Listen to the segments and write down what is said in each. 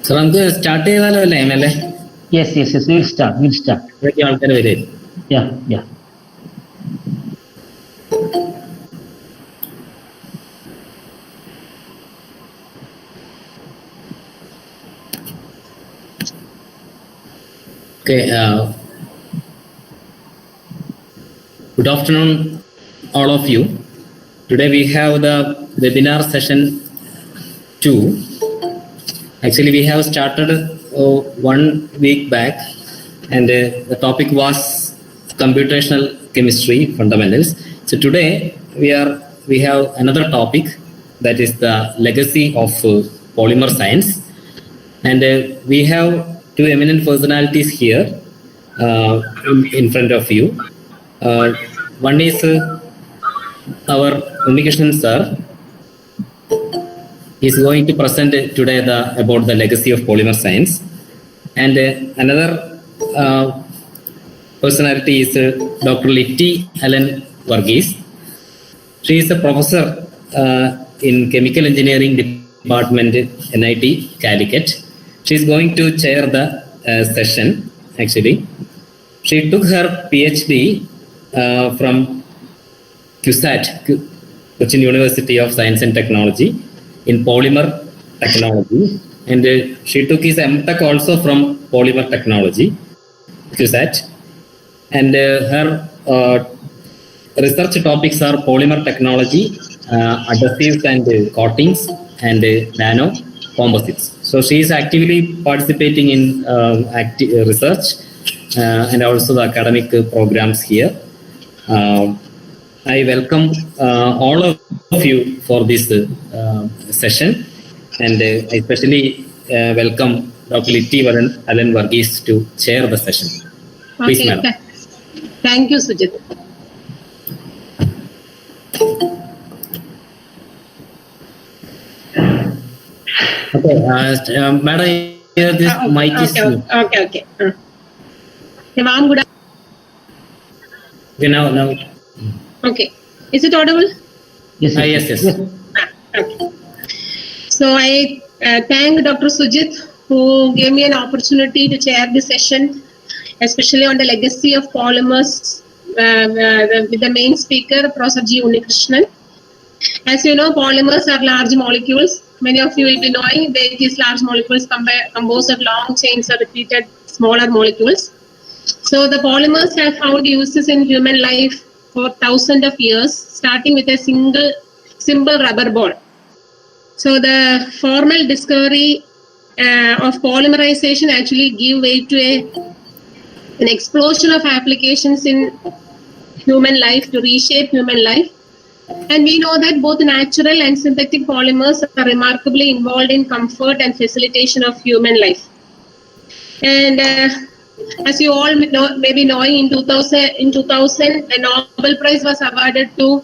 So, നമുക്ക് start ചെയ്താലോ അല്ലേ അല്ലേ? Yes, we'll start. ഇതൊക്കെ ആൾക്കാർ വരും. Yeah. Okay. Good afternoon, all of you. Today we have the webinar session 2. Actually, we have started 1 week back, and the topic was computational chemistry fundamentals. So today we have another topic, that is the legacy of polymer science, and we have two eminent personalities here in front of you. One is our Unnikrishnan sir. He is going to present today about the legacy of polymer science, and another personality is Dr. Litty Ellen Varghese. She is a professor in chemical engineering department NIT Calicut. She is going to chair the session. Actually, she took her PhD from CUSAT, Cochin University of Science and Technology, in polymer technology, and she took his MTech also from polymer technology, CUSAT, and her research topics are polymer technology, adhesives and coatings, and nano composites. So she is actively participating in research and also the academic programs here. I welcome all of you for this session, and I especially welcome Dr. Litty Ellen Varghese to chair the session. Please, okay, madam. Thank you, Sujit. Okay, madam, here this mic is... Okay. Ma'am, good Okay, now. Okay. Is it audible? Yes. Okay. So I thank Dr. Sujit, who gave me an opportunity to chair this session, especially on the legacy of polymers, with the main speaker, Professor G. Unnikrishnan. As you know, polymers are large molecules. Many of you will be knowing that these large molecules composed of long chains of repeated smaller molecules. So the polymers have found uses in human life for thousands of years, starting with a simple rubber ball. So the formal discovery of polymerization actually gave way to an explosion of applications in human life to reshape human life. And we know that both natural and synthetic polymers are remarkably involved in comfort and facilitation of human life. And as you all may be knowing, in 2000, a Nobel Prize was awarded to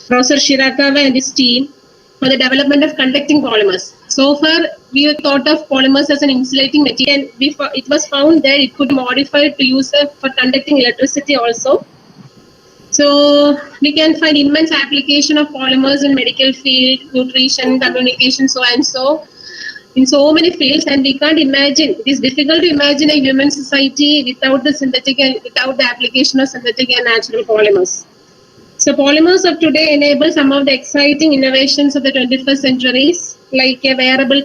Professor Shirakawa and his team for the development of conducting polymers. So far, we have thought of polymers as an insulating material, and it was found that it could be modified to use for conducting electricity also. So we can find immense application of polymers in medical field, nutrition, communication, so and so, in so many fields, and we can't imagine. It is difficult to imagine a human society without the application of synthetic and natural polymers. So polymers of today enable some of the exciting innovations of the 21st centuries, like wearable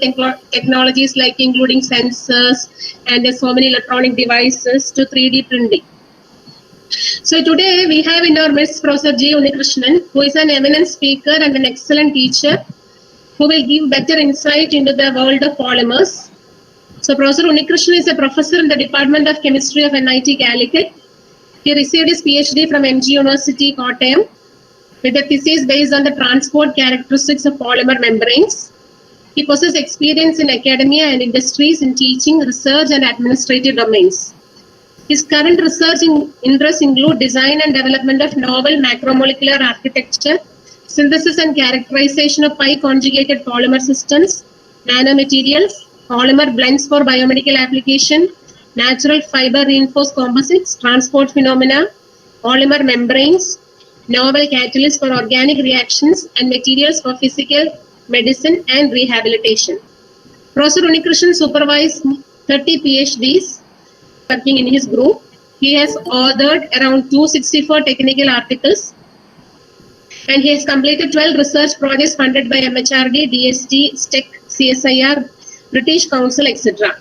technologies, like including sensors and so many electronic devices, to 3D printing. So today we have in our midst Professor G. Unnikrishnan, who is an eminent speaker and an excellent teacher, who will give better insight into the world of polymers. So Professor Unnikrishnan is a professor in the Department of Chemistry of NIT Calicut. He received his PhD from MG University, Kottayam, with a thesis based on the transport characteristics of polymer membranes. He possesses experience in academia and industries in teaching, research, and administrative domains. His current research interests include design and development of novel macromolecular architecture, synthesis and characterization of pi-conjugated polymer systems, nanomaterials, polymer blends for biomedical application, natural fiber reinforced composites, transport phenomena, polymer membranes, novel catalysts for organic reactions, and materials for physical medicine and rehabilitation. Professor Unikrishnan supervised 30 PhDs working in his group. He has authored around 264 technical articles, and he has completed 12 research projects funded by MHRD, DST, STEC, CSIR, British Council, etc.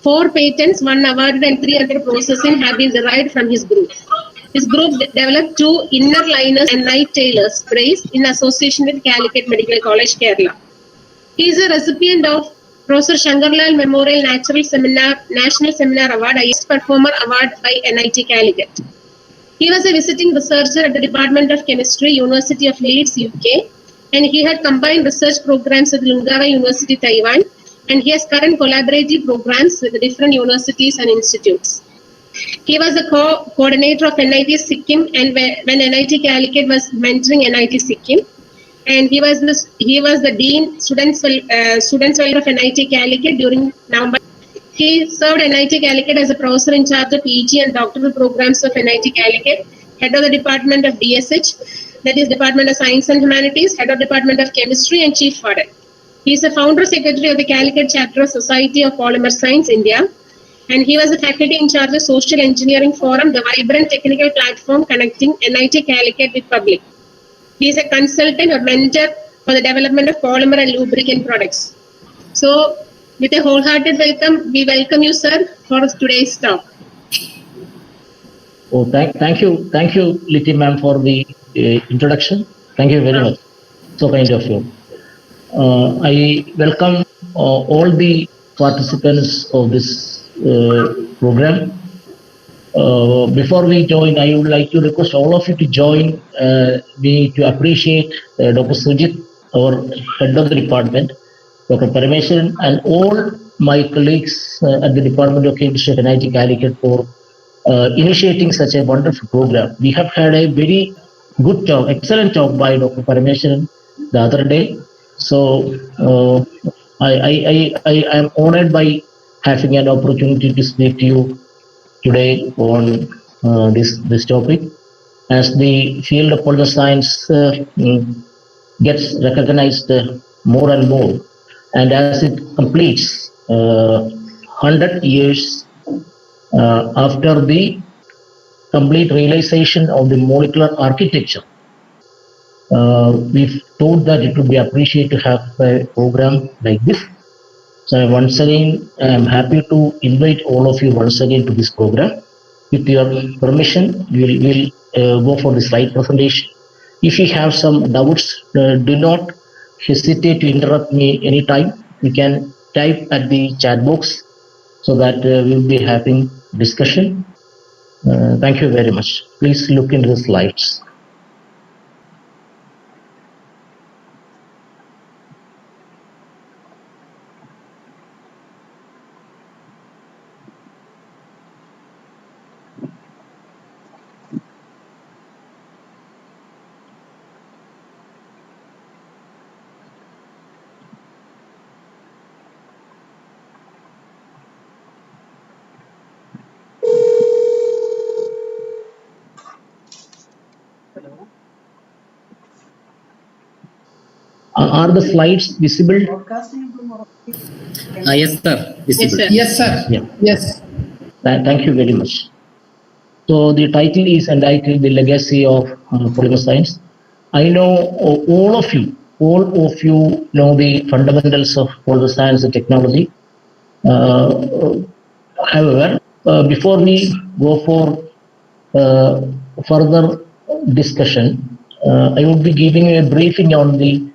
4 patents, 1 awarded, and 3 under processing have been derived from his group. His group developed 2 inner liners and night tailors sprays in association with Calicut Medical College, Kerala. He is a recipient of Professor Shankarlal Memorial National Seminar Award, Highest Performer Award by NIT Calicut. He was a visiting researcher at the Department of Chemistry, University of Leeds, UK, and he had combined research programs with Lungawa University, Taiwan, and he has current collaborative programs with different universities and institutes. He was the coordinator of NIT Sikkim, and when NIT Calicut was mentoring NIT Sikkim, and he was the Dean Students Welfare of NIT Calicut during November. He served NIT Calicut as a professor in charge of PG and doctoral programs of NIT Calicut, head of the Department of DSH, that is Department of Science and Humanities, head of Department of Chemistry, and chief warden. He is the founder secretary of the Calicut chapter of Society of Polymer Science, India, and he was the faculty in charge of Social Engineering Forum, the vibrant technical platform connecting NIT Calicut with public. He is a consultant or mentor for the development of polymer and lubricant products. So, with a wholehearted welcome, we welcome you, sir, for today's talk. Oh, thank you, Liti ma'am, for the introduction. Thank you very much. So kind of you. I welcome all the participants of this program. Before we join, I would like to request all of you to join me to appreciate Dr. Sujit, our head of the department, Dr. Parameswaran, and all my colleagues at the Department of Chemistry at NIT Calicut for initiating such a wonderful program. We have had a very good talk, excellent talk by Dr. Parameswaran the other day. So I am honored by having an opportunity to speak to you today on this topic. As the field of polymer science gets recognized more and more, and as it completes 100 years after the complete realization of the molecular architecture, we thought that it would be appreciated to have a program like this. So once again, I am happy to invite all of you once again to this program. With your permission, we'll go for the slide presentation. If you have some doubts, do not hesitate to interrupt me anytime. You can type at the chat box so that we'll be having discussion. Thank you very much. Please look into the slides. Are the slides visible? Yes, sir. Visible. Yes, sir. Yes, sir. Yeah. Yes. Thank you very much. So the title is entitled The Legacy of Polymer Science. I know all of you know the fundamentals of polymer science and technology. However, before we go for further discussion, I would be giving you a briefing on the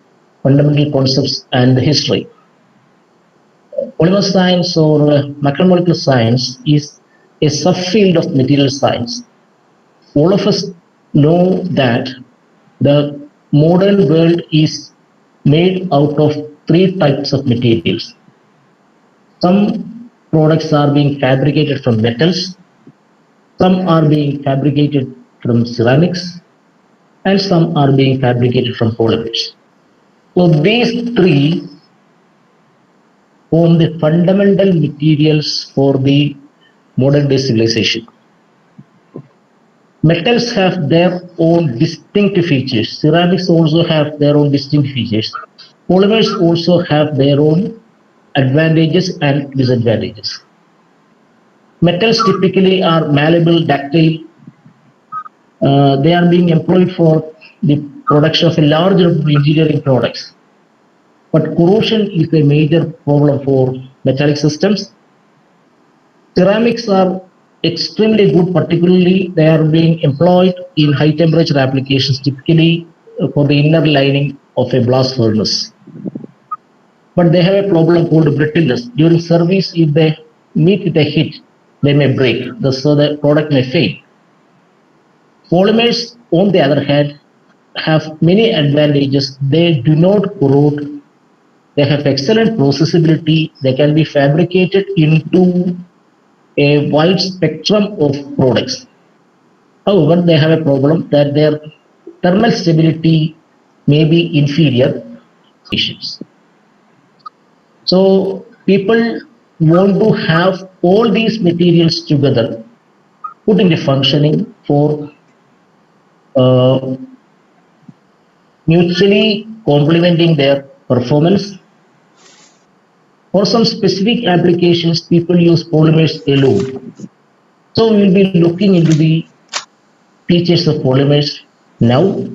fundamental concepts and the history. Polymer science or macromolecular science is a subfield of material science. All of us know that the modern world is made out of 3 types of materials. Some products are being fabricated from metals, some are being fabricated from ceramics, and some are being fabricated from polymers. So these 3 form the fundamental materials for the modern day civilization. Metals have their own distinct features. Ceramics also have their own distinct features. Polymers also have their own advantages and disadvantages. Metals typically are malleable, ductile. They are being employed for the production of a large number of engineering products. But corrosion is a major problem for metallic systems. Ceramics are extremely good, particularly they are being employed in high temperature applications, typically for the inner lining of a blast furnace. But they have a problem called brittleness. During service, if they meet with a hit, they may break, so the product may fail. Polymers, on the other hand, have many advantages. They do not corrode. They have excellent processability. They can be fabricated into a wide spectrum of products. However, they have a problem that their thermal stability may be inferior. So people want to have all these materials together, put into functioning for mutually complementing their performance. For some specific applications, people use polymers alone. So we will be looking into the features of polymers now,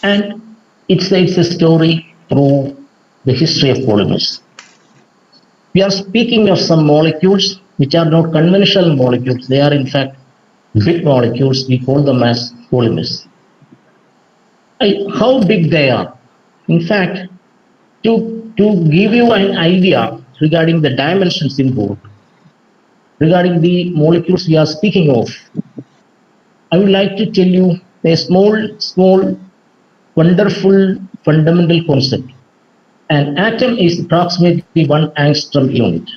and it's a story through the history of polymers. We are speaking of some molecules which are not conventional molecules. They are in fact big molecules. We call them as polymers. How big they are? In fact, to give you an idea regarding the dimensions involved, regarding the molecules we are speaking of, I would like to tell you a small, wonderful fundamental concept. An atom is approximately 1 angstrom unit.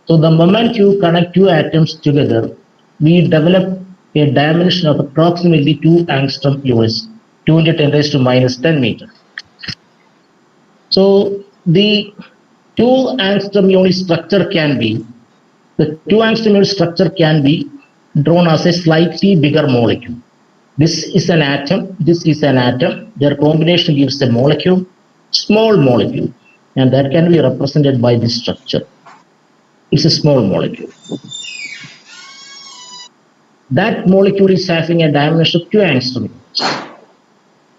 So the moment you connect two atoms together, we develop a dimension of approximately 2 angstrom units, 2 into 10 raised to minus 10 meters. So the 2 angstrom unit structure can be drawn as a slightly bigger molecule. This is an atom, this is an atom. Their combination gives a molecule, small molecule, and that can be represented by this structure. It's a small molecule. That molecule is having a dimension of 2 angstrom units.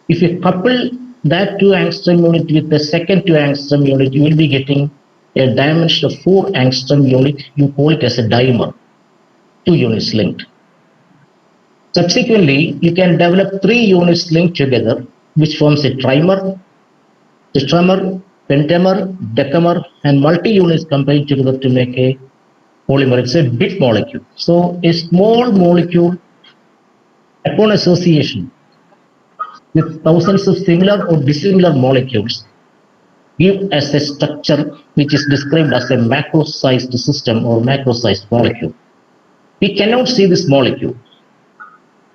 If you couple that 2 angstrom unit with the second 2 angstrom unit, you will be getting a dimension of 4 angstrom unit. You call it as a dimer, 2 units linked. Subsequently, you can develop 3 units linked together, which forms a trimer, tetramer, pentamer, decamer, and multi-units combined together to make a polymer. It's a big molecule. So a small molecule, upon association with thousands of similar or dissimilar molecules, give us a structure which is described as a macro-sized system or macro-sized molecule. We cannot see this molecule,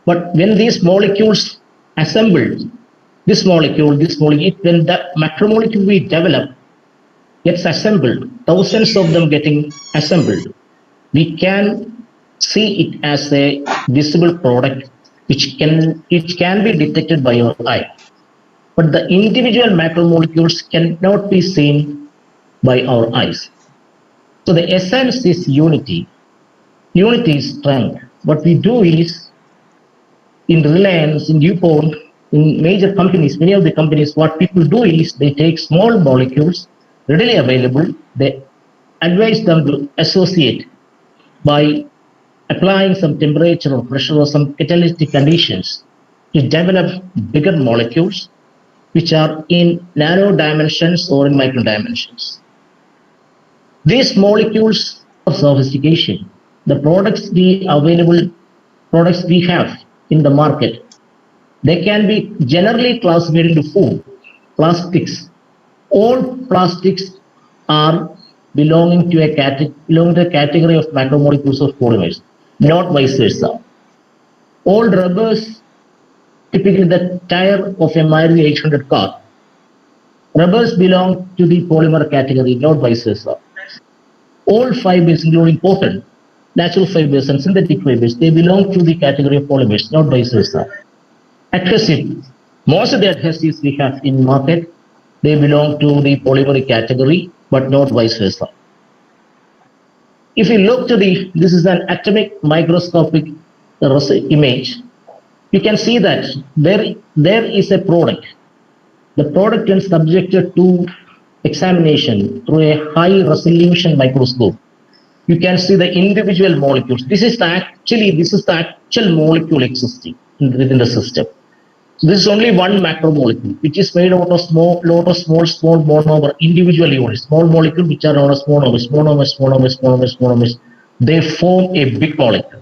but when these molecules assembled, this molecule, when the macromolecule we develop gets assembled, thousands of them getting assembled, we can see it as a visible product which can be detected by your eye. But the individual macromolecules cannot be seen by our eyes. So the essence is unity. Unity is strength. What we do is, in Reliance, in DuPont, in major companies, many of the companies, what people do is they take small molecules readily available, they advise them to associate by applying some temperature or pressure or some catalytic conditions to develop bigger molecules which are in nano dimensions or in micro dimensions. These molecules are sophistication. The products we have in the market, they can be generally classified into 4. Plastics. All plastics are belonging to a category of macromolecules of polymers, not vice versa. All rubbers, typically the tire of a Maruti 800 car, rubbers belong to the polymer category, not vice versa. All fibers, including cotton, natural fibers and synthetic fibers, they belong to the category of polymers, not vice versa. Adhesive. Most of the adhesives we have in market, they belong to the polymeric category. but not vice versa. If you look to this is an atomic microscopic image, you can see that there is a product. The product is subjected to examination through a high resolution microscope. You can see the individual molecules. This is the actual molecule existing within the system. So this is only one macromolecule, which is made out of small monomer individual units, small molecules which are known as monomers. They form a big molecule.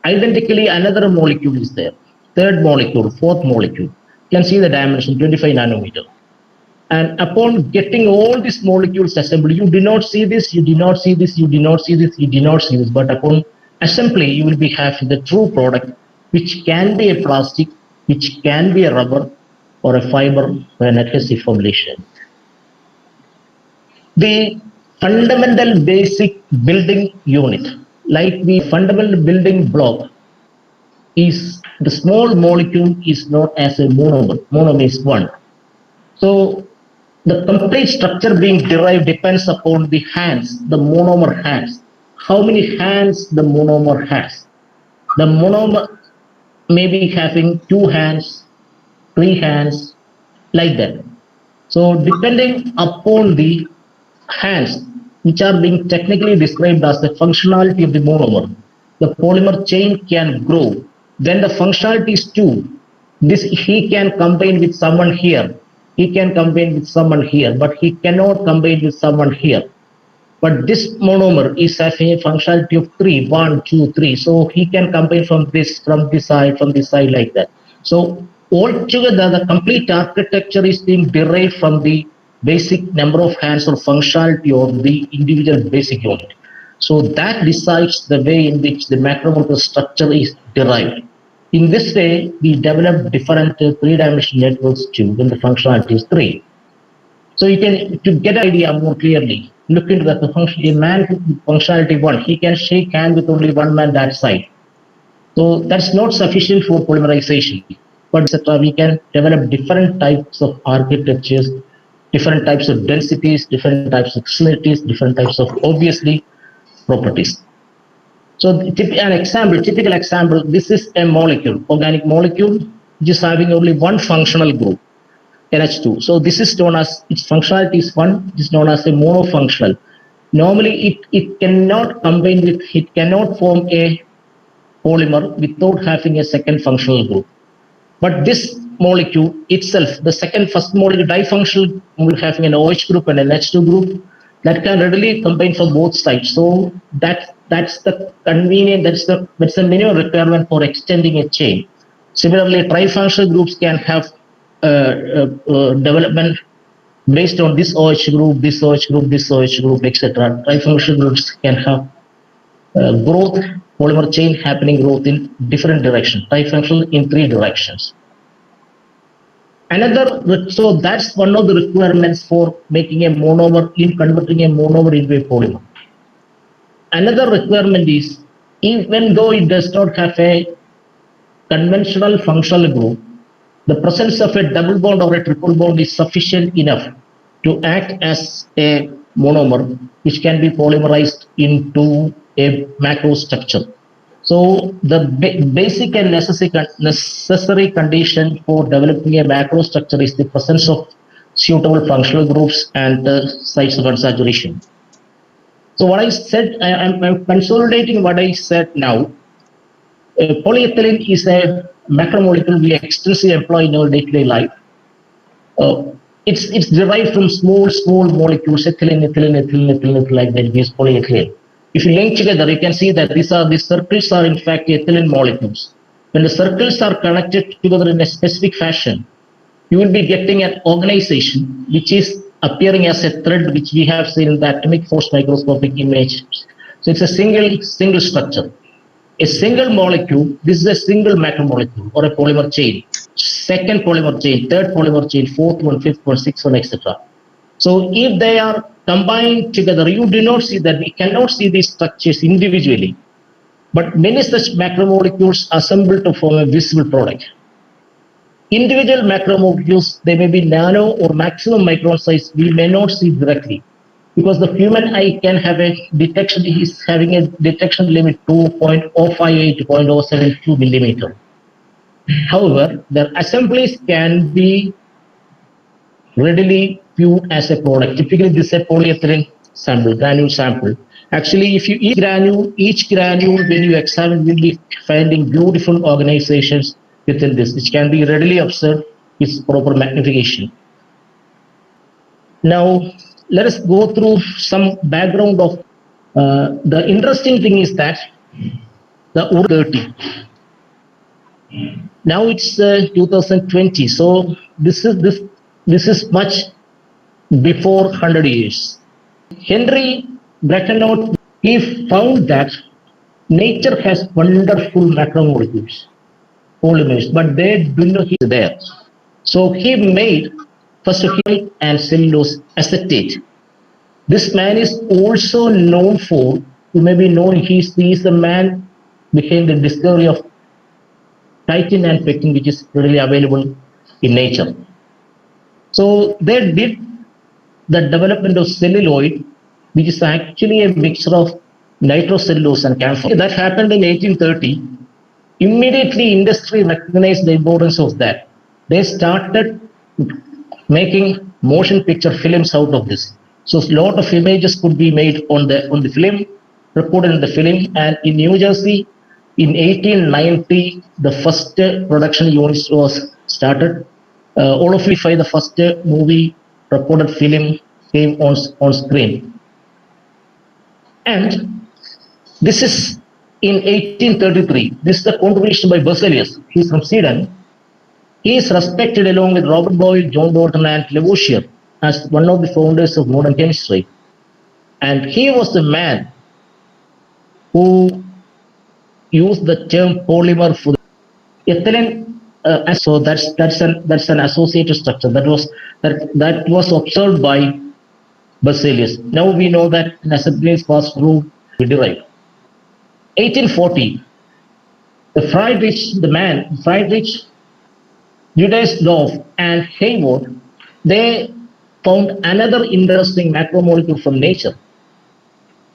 Identically, another molecule is there. Third molecule, fourth molecule. You can see the dimension 25 nanometer. And upon getting all these molecules assembled, you do not see this, you do not see this, you do not see this, you do not see this. But upon assembly, you will be having the true product, which can be a plastic, which can be a rubber or a fiber or an adhesive formulation. The fundamental basic building unit, like the fundamental building block, is the small molecule is known as a monomer. Monomer is one. So the complete structure being derived depends upon the hands, the monomer hands. How many hands the monomer has? The monomer may be having 2 hands, 3 hands, like that. So depending upon the hands, which are being technically described as the functionality of the monomer, the polymer chain can grow. Then the functionality is 2. He can combine with someone here. He can combine with someone here, but he cannot combine with someone here. But this monomer is having a functionality of 3, 1, 2, 3. So he can combine from this side like that. So altogether, the complete architecture is being derived from the basic number of hands or functionality of the individual basic unit. So that decides the way in which the macromolecular structure is derived. In this way, we develop different 3-dimensional networks too, when the functionality is 3. So you can, to get an idea more clearly, look into that the function, a man with functionality 1, he can shake hand with only one man that side. So that's not sufficient for polymerization. But etc., we can develop different types of architectures, different types of densities, different types of salinities, different types of obviously properties. So typical example, this is a molecule, organic molecule, which is having only one functional group, NH2. So this is known as, its functionality is 1, it is known as a monofunctional. Normally it cannot combine with, it cannot form a polymer without having a second functional group. But this molecule itself, the first molecule, difunctional, will having an OH group and an H2 group that can readily combine from both sides. So that's the convenient, that's the minimum requirement for extending a chain. Similarly, trifunctional groups can have development based on this OH group, this OH group, this OH group, etc. Trifunctional groups can have growth, polymer chain happening growth in different directions, trifunctional in 3 directions. So that's one of the requirements for making a monomer, in converting a monomer into a polymer. Another requirement is, even though it does not have a conventional functional group, the presence of a double bond or a triple bond is sufficient enough to act as a monomer, which can be polymerized into a macro structure. So the basic and necessary condition for developing a macro structure is the presence of suitable functional groups and sites of unsaturation. So what I said, I'm consolidating what I said now. Polyethylene is a macromolecule we extensively employ in our day-to-day life. It's derived from small molecules, ethylene, like that, is polyethylene. If you link together, you can see that these circles are in fact ethylene molecules. When the circles are connected together in a specific fashion, you will be getting an organization which is appearing as a thread, which we have seen in the atomic force microscopic image. So it's a single structure. A single molecule, this is a single macromolecule or a polymer chain. Second polymer chain, third polymer chain, fourth one, fifth one, sixth one, etc. So if they are combined together, you do not see that. We cannot see these structures individually. But many such macromolecules assemble to form a visible product. individual macromolecules, they may be nano or maximum micron size, we may not see directly. Because the human eye can have a detection, is having a detection limit 2.058 to 0.072 millimeter. However, their assemblies can be readily viewed as a product. Typically, this is a polyethylene sample, granule sample. Actually, if you each granule, when you examine, you'll be finding beautiful organizations within this, which can be readily observed with proper magnification. Now, let us go through some background of the interesting thing is that the UR30. Now it's 2020, so this is much before 100 years. Henry Bretenote, he found that nature has wonderful macromolecules, polymers, but they do not be there. So he made first of all and cellulose acetate. This man is also known for, you may be known, he is the man behind the discovery of chitin and pectin, which is readily available in nature. So they did the development of celluloid, which is actually a mixture of nitrocellulose and camphor. That happened in 1830. Immediately, industry recognized the importance of that. They started making motion picture films out of this. So a lot of images could be made on the film, recorded in the film, and in New Jersey, in 1890, the first production unit was started. All of you find the first movie recorded film came on screen. And this is in 1833. This is the contribution by Berzelius. He's from Sweden. He is respected along with Robert Boyle, John Dalton, and Lavoisier as one of the founders of modern chemistry. And he was the man who used the term polymer for the ethylene. So that's an associated structure that was observed by Berzelius. Now we know that an assemblage was through we derived. 1840, Friedrich, Judas-Dorf, and Hayward, they found another interesting macromolecule from nature.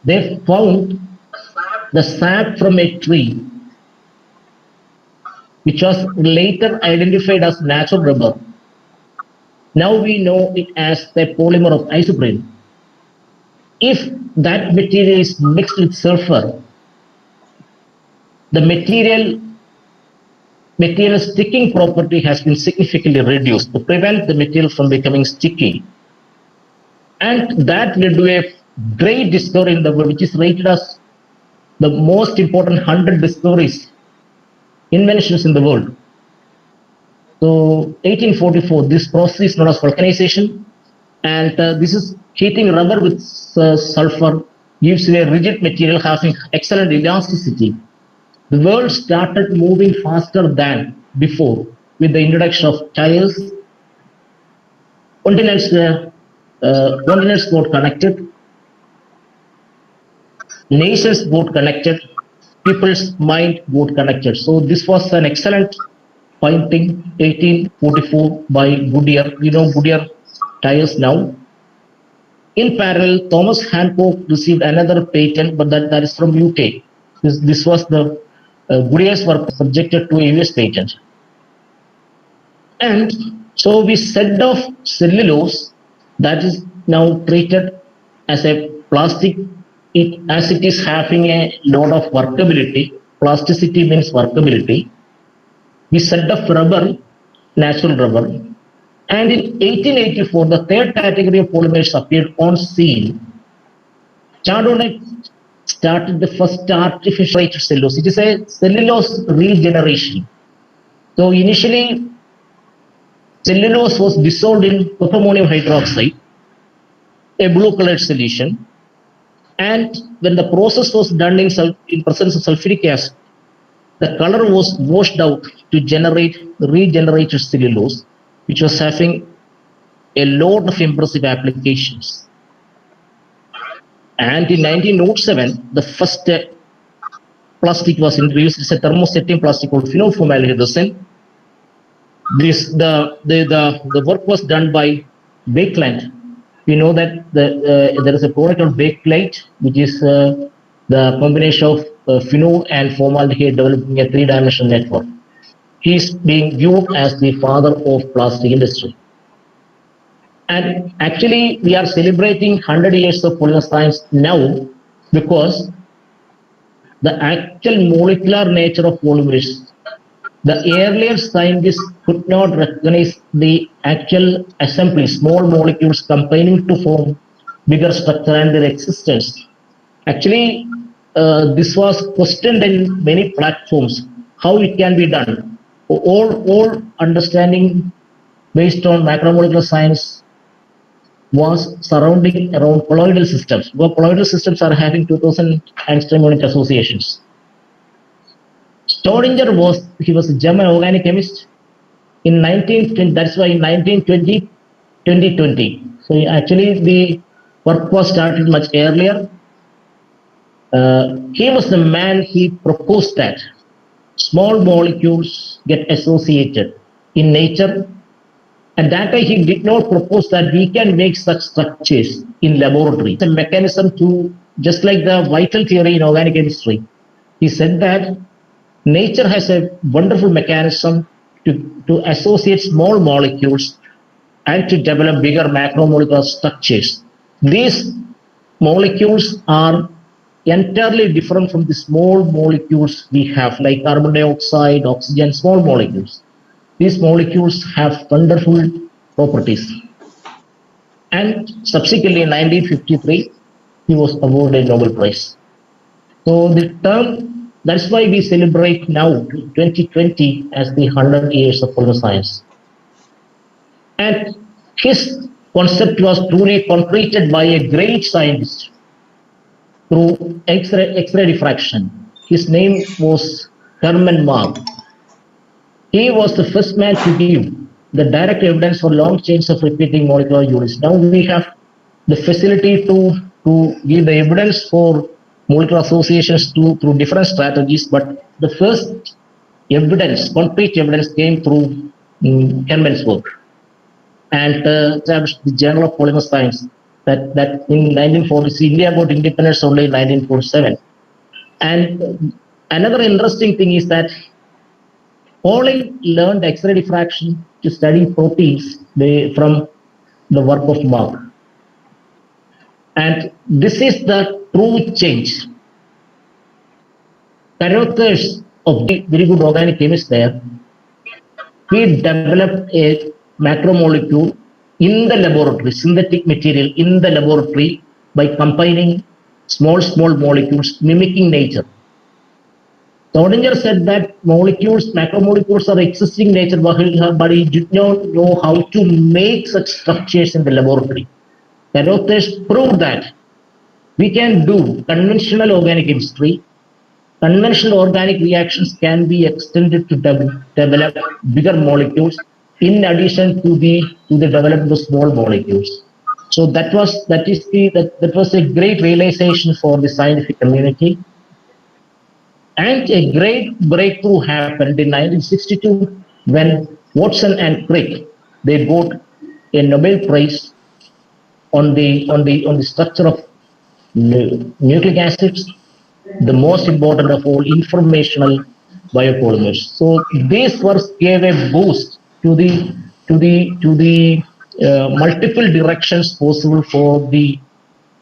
They found the sap from a tree, which was later identified as natural rubber. Now we know it as the polymer of isoprene. If that material is mixed with sulfur, the material sticking property has been significantly reduced to prevent the material from becoming sticky. And that led to a great discovery in the world, which is rated as the most important 100 discoveries, inventions in the world. So 1844, this process is known as vulcanization, and this is heating rubber with sulfur gives you a rigid material having excellent elasticity. The world started moving faster than before with the introduction of tires. Continents got connected. Nations got connected. People's mind got connected. So this was an excellent finding, 1844 by Goodyear. We know Goodyear tires now. In parallel, Thomas Hancock received another patent, but that is from UK. This was the Goodyears were subjected to a US patent. And so we set off cellulose that is now treated as a plastic, as it is having a lot of workability. Plasticity means workability. We set off rubber, natural rubber. And in 1884, the third category of polymers appeared on scene. Chardonnay started the first artificial cellulose. It is a cellulose regeneration. So initially, cellulose was dissolved in copper-ammonium hydroxide, a blue-colored solution. And when the process was done in presence of sulfuric acid, the color was washed out to generate regenerated cellulose, which was having a lot of impressive applications. And in 1907, the first plastic was introduced. It's a thermosetting plastic called phenolformaldehyde resin. the work was done by Bakelite. We know that there is a product called Bakelite, which is the combination of phenol and formaldehyde developing a three-dimensional network. He is being viewed as the father of plastic industry. And actually, we are celebrating 100 years of polymer science now because the actual molecular nature of polymers, the earlier scientists could not recognize the actual assembly, small molecules combining to form bigger structure and their existence. Actually, this was questioned in many platforms, how it can be done. All understanding based on macromolecular science was surrounding around colloidal systems. Well, colloidal systems are having 2000 angstrom unit associations. Staudinger was a German organic chemist in 1920. That's why in 2020. So actually the work was started much earlier. He was the man. He proposed that small molecules get associated in nature. At that time, he did not propose that we can make such structures in laboratory. It's a mechanism to, just like the vital theory in organic chemistry. He said that nature has a wonderful mechanism to associate small molecules and to develop bigger macromolecular structures. These molecules are entirely different from the small molecules we have, like carbon dioxide, oxygen, small molecules. These molecules have wonderful properties. And subsequently in 1953, he was awarded a Nobel Prize. So the term, that's why we celebrate now 2020 as the 100 years of polymer science. And his concept was truly concreted by a great scientist through X-ray diffraction. His name was Hermann Mach. He was the first man to give the direct evidence for long chains of repeating molecular units. Now we have the facility to give the evidence for molecular associations through different strategies, but the first evidence, concrete evidence, came through Hermann's work and established the Journal of Polymer Science that in 1940s, India got independence only in 1947. And another interesting thing is that Pauling learned X-ray diffraction to study proteins from the work of Mach. And this is the true change. Carothers of the very good organic chemist there, he developed a macromolecule in the laboratory, synthetic material in the laboratory by combining small molecules mimicking nature. Staudinger said that macromolecules are existing in nature, but he did not know how to make such structures in the laboratory. Carothers proved that we can do conventional organic chemistry. Conventional organic reactions can be extended to develop bigger molecules in addition to the development of small molecules. So that was a great realization for the scientific community. And a great breakthrough happened in 1962 when Watson and Crick, they got a Nobel Prize on the structure of nucleic acids, the most important of all, informational biopolymers. So these works gave a boost to the multiple directions possible for the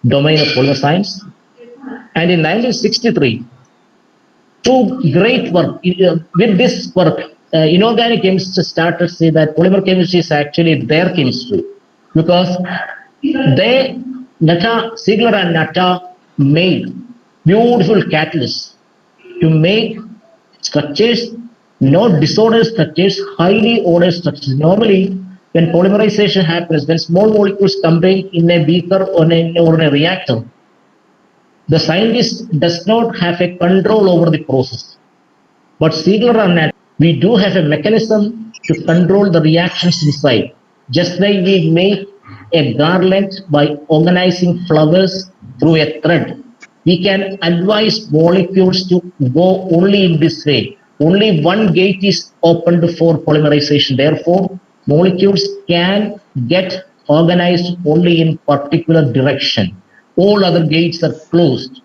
domain of polymer science. And in 1963, two great work with this work, inorganic chemists started to say that polymer chemistry is actually their chemistry, because Ziegler and Natta made beautiful catalysts to make structures, not disordered structures, highly ordered structures. Normally, when polymerization happens, when small molecules combine in a beaker or in a reactor, the scientist does not have a control over the process. But Ziegler and Natta, we do have a mechanism to control the reactions inside. Just like we make a garland by organizing flowers through a thread, we can advise molecules to go only in this way. only one gate is opened for polymerization. Therefore, molecules can get organized only in particular direction. All other gates are closed.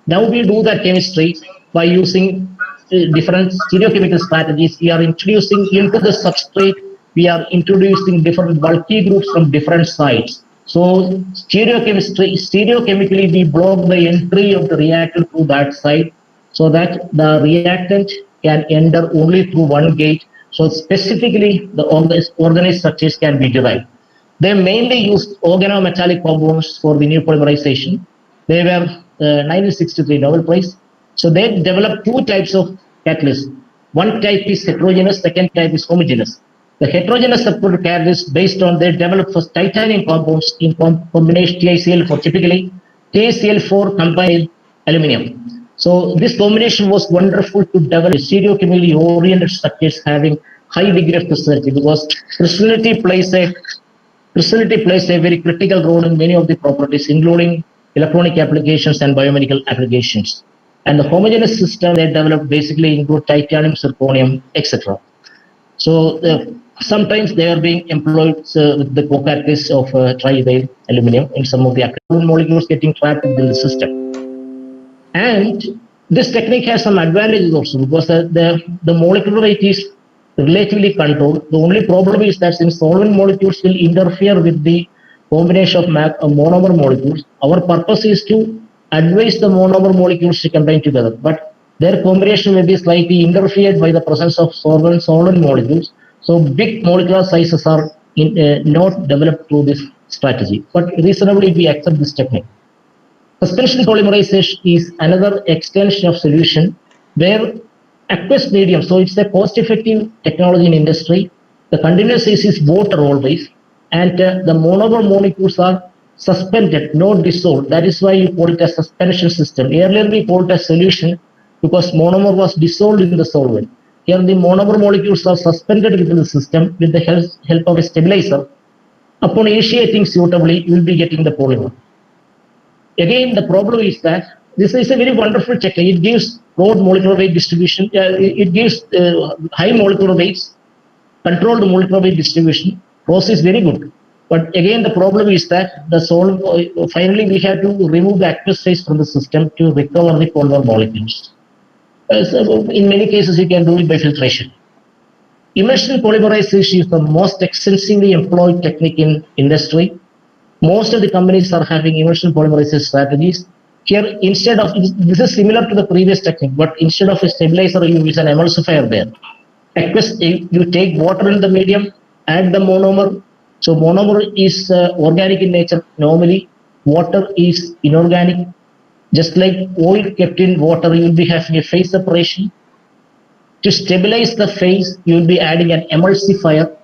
Now we do that chemistry by using different stereochemical strategies. We are introducing into the substrate, we are introducing different bulky groups from different sites. So stereochemically, we block the entry of the reactant through that side so that the reactant can enter only through one gate. So specifically, the organized structures can be derived. They mainly used organometallic compounds for the new polymerization. They were 1963 Nobel Prize. So they developed two types of catalysts. One type is heterogeneous, second type is homogeneous. The heterogeneous catalyst based on they developed first titanium compounds in combination TiCl4, typically TiCl4 combined with aluminum. So this combination was wonderful to develop stereochemically oriented structures having high degree of crystallinity, because crystallinity plays a very critical role in many of the properties, including electronic applications and biomedical applications. And the homogeneous system they developed basically include titanium, zirconium, etc. So sometimes they are being employed with the co-catalyst of trivalent aluminum in some of the molecules getting trapped within the system. And this technique has some advantages also, because the molecular weight is relatively controlled. The only problem is that since solvent molecules will interfere with the combination of monomer molecules, our purpose is to advise the monomer molecules to combine together. But their combination may be slightly interfered by the presence of solvent molecules. So big molecular sizes are not developed through this strategy. But reasonably, we accept this technique. Suspension polymerization is another extension of solution where aqueous medium, so it's a cost-effective technology in industry. The continuous phase is water always, and the monomer molecules are suspended, not dissolved. That is why you call it a suspension system. Earlier we called it a solution because monomer was dissolved in the solvent. Here the monomer molecules are suspended within the system with the help of a stabilizer. Upon initiating suitably, you will be getting the polymer. Again, the problem is that this is a very wonderful technique. It gives broad molecular weight distribution. It gives high molecular weights, controlled molecular weight distribution. Process is very good. But again, the problem is that the finally we have to remove the aqueous phase from the system to recover the polymer molecules. So in many cases, you can do it by filtration. Immersion polymerization is the most extensively employed technique in industry. Most of the companies are having immersion polymerization strategies. Here, instead of, this is similar to the previous technique, but instead of a stabilizer, you use an emulsifier there. You take water in the medium, add the monomer. So monomer is organic in nature normally. Water is inorganic. Just like oil kept in water, you will be having a phase separation. To stabilize the phase, you will be adding an emulsifier.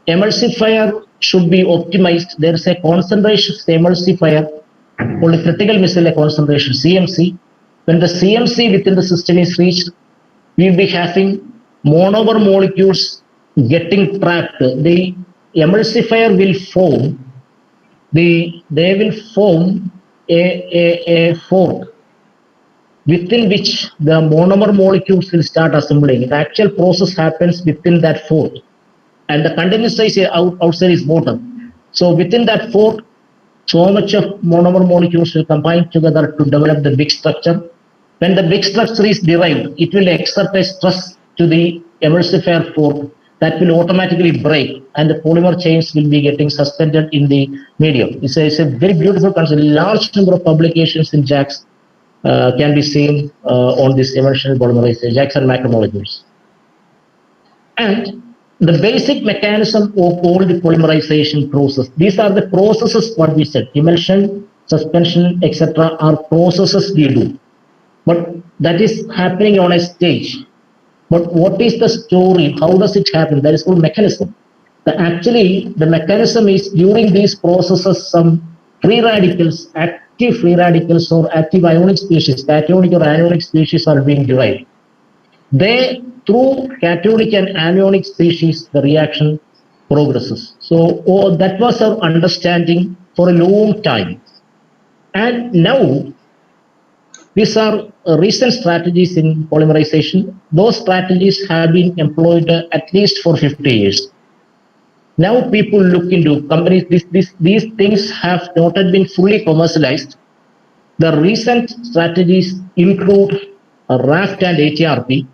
Emulsifier should be optimized. There is a concentration of the emulsifier called a critical micellary concentration, CMC. When the CMC within the system is reached, we will be having monomer molecules getting trapped. The emulsifier will form, they will form a fork within which the monomer molecules will start assembling. The actual process happens within that fork, and the continuous size outside is bottom. So within that fork, so much of monomer molecules will combine together to develop the big structure. When the big structure is derived, it will exert a stress to the emulsifier fork that will automatically break, and the polymer chains will be getting suspended in the medium. It's a very beautiful concept. A large number of publications in JACS can be seen on this immersion polymerization, JACS and macromolecules. And the basic mechanism of all the polymerization process, these are the processes what we said, emulsion, suspension, etc. are processes we do. But that is happening on a stage. But what is the story? How does it happen? That is called mechanism. Actually, the mechanism is during these processes, some free radicals, active free radicals or active ionic species, cationic or anionic species are being derived. Through cationic and anionic species, the reaction progresses. So that was our understanding for a long time. And now, These are recent strategies in polymerization. Those strategies have been employed at least for 50 years. Now people look into companies, these things have not yet been fully commercialized. The recent strategies include RAFT and ATRP.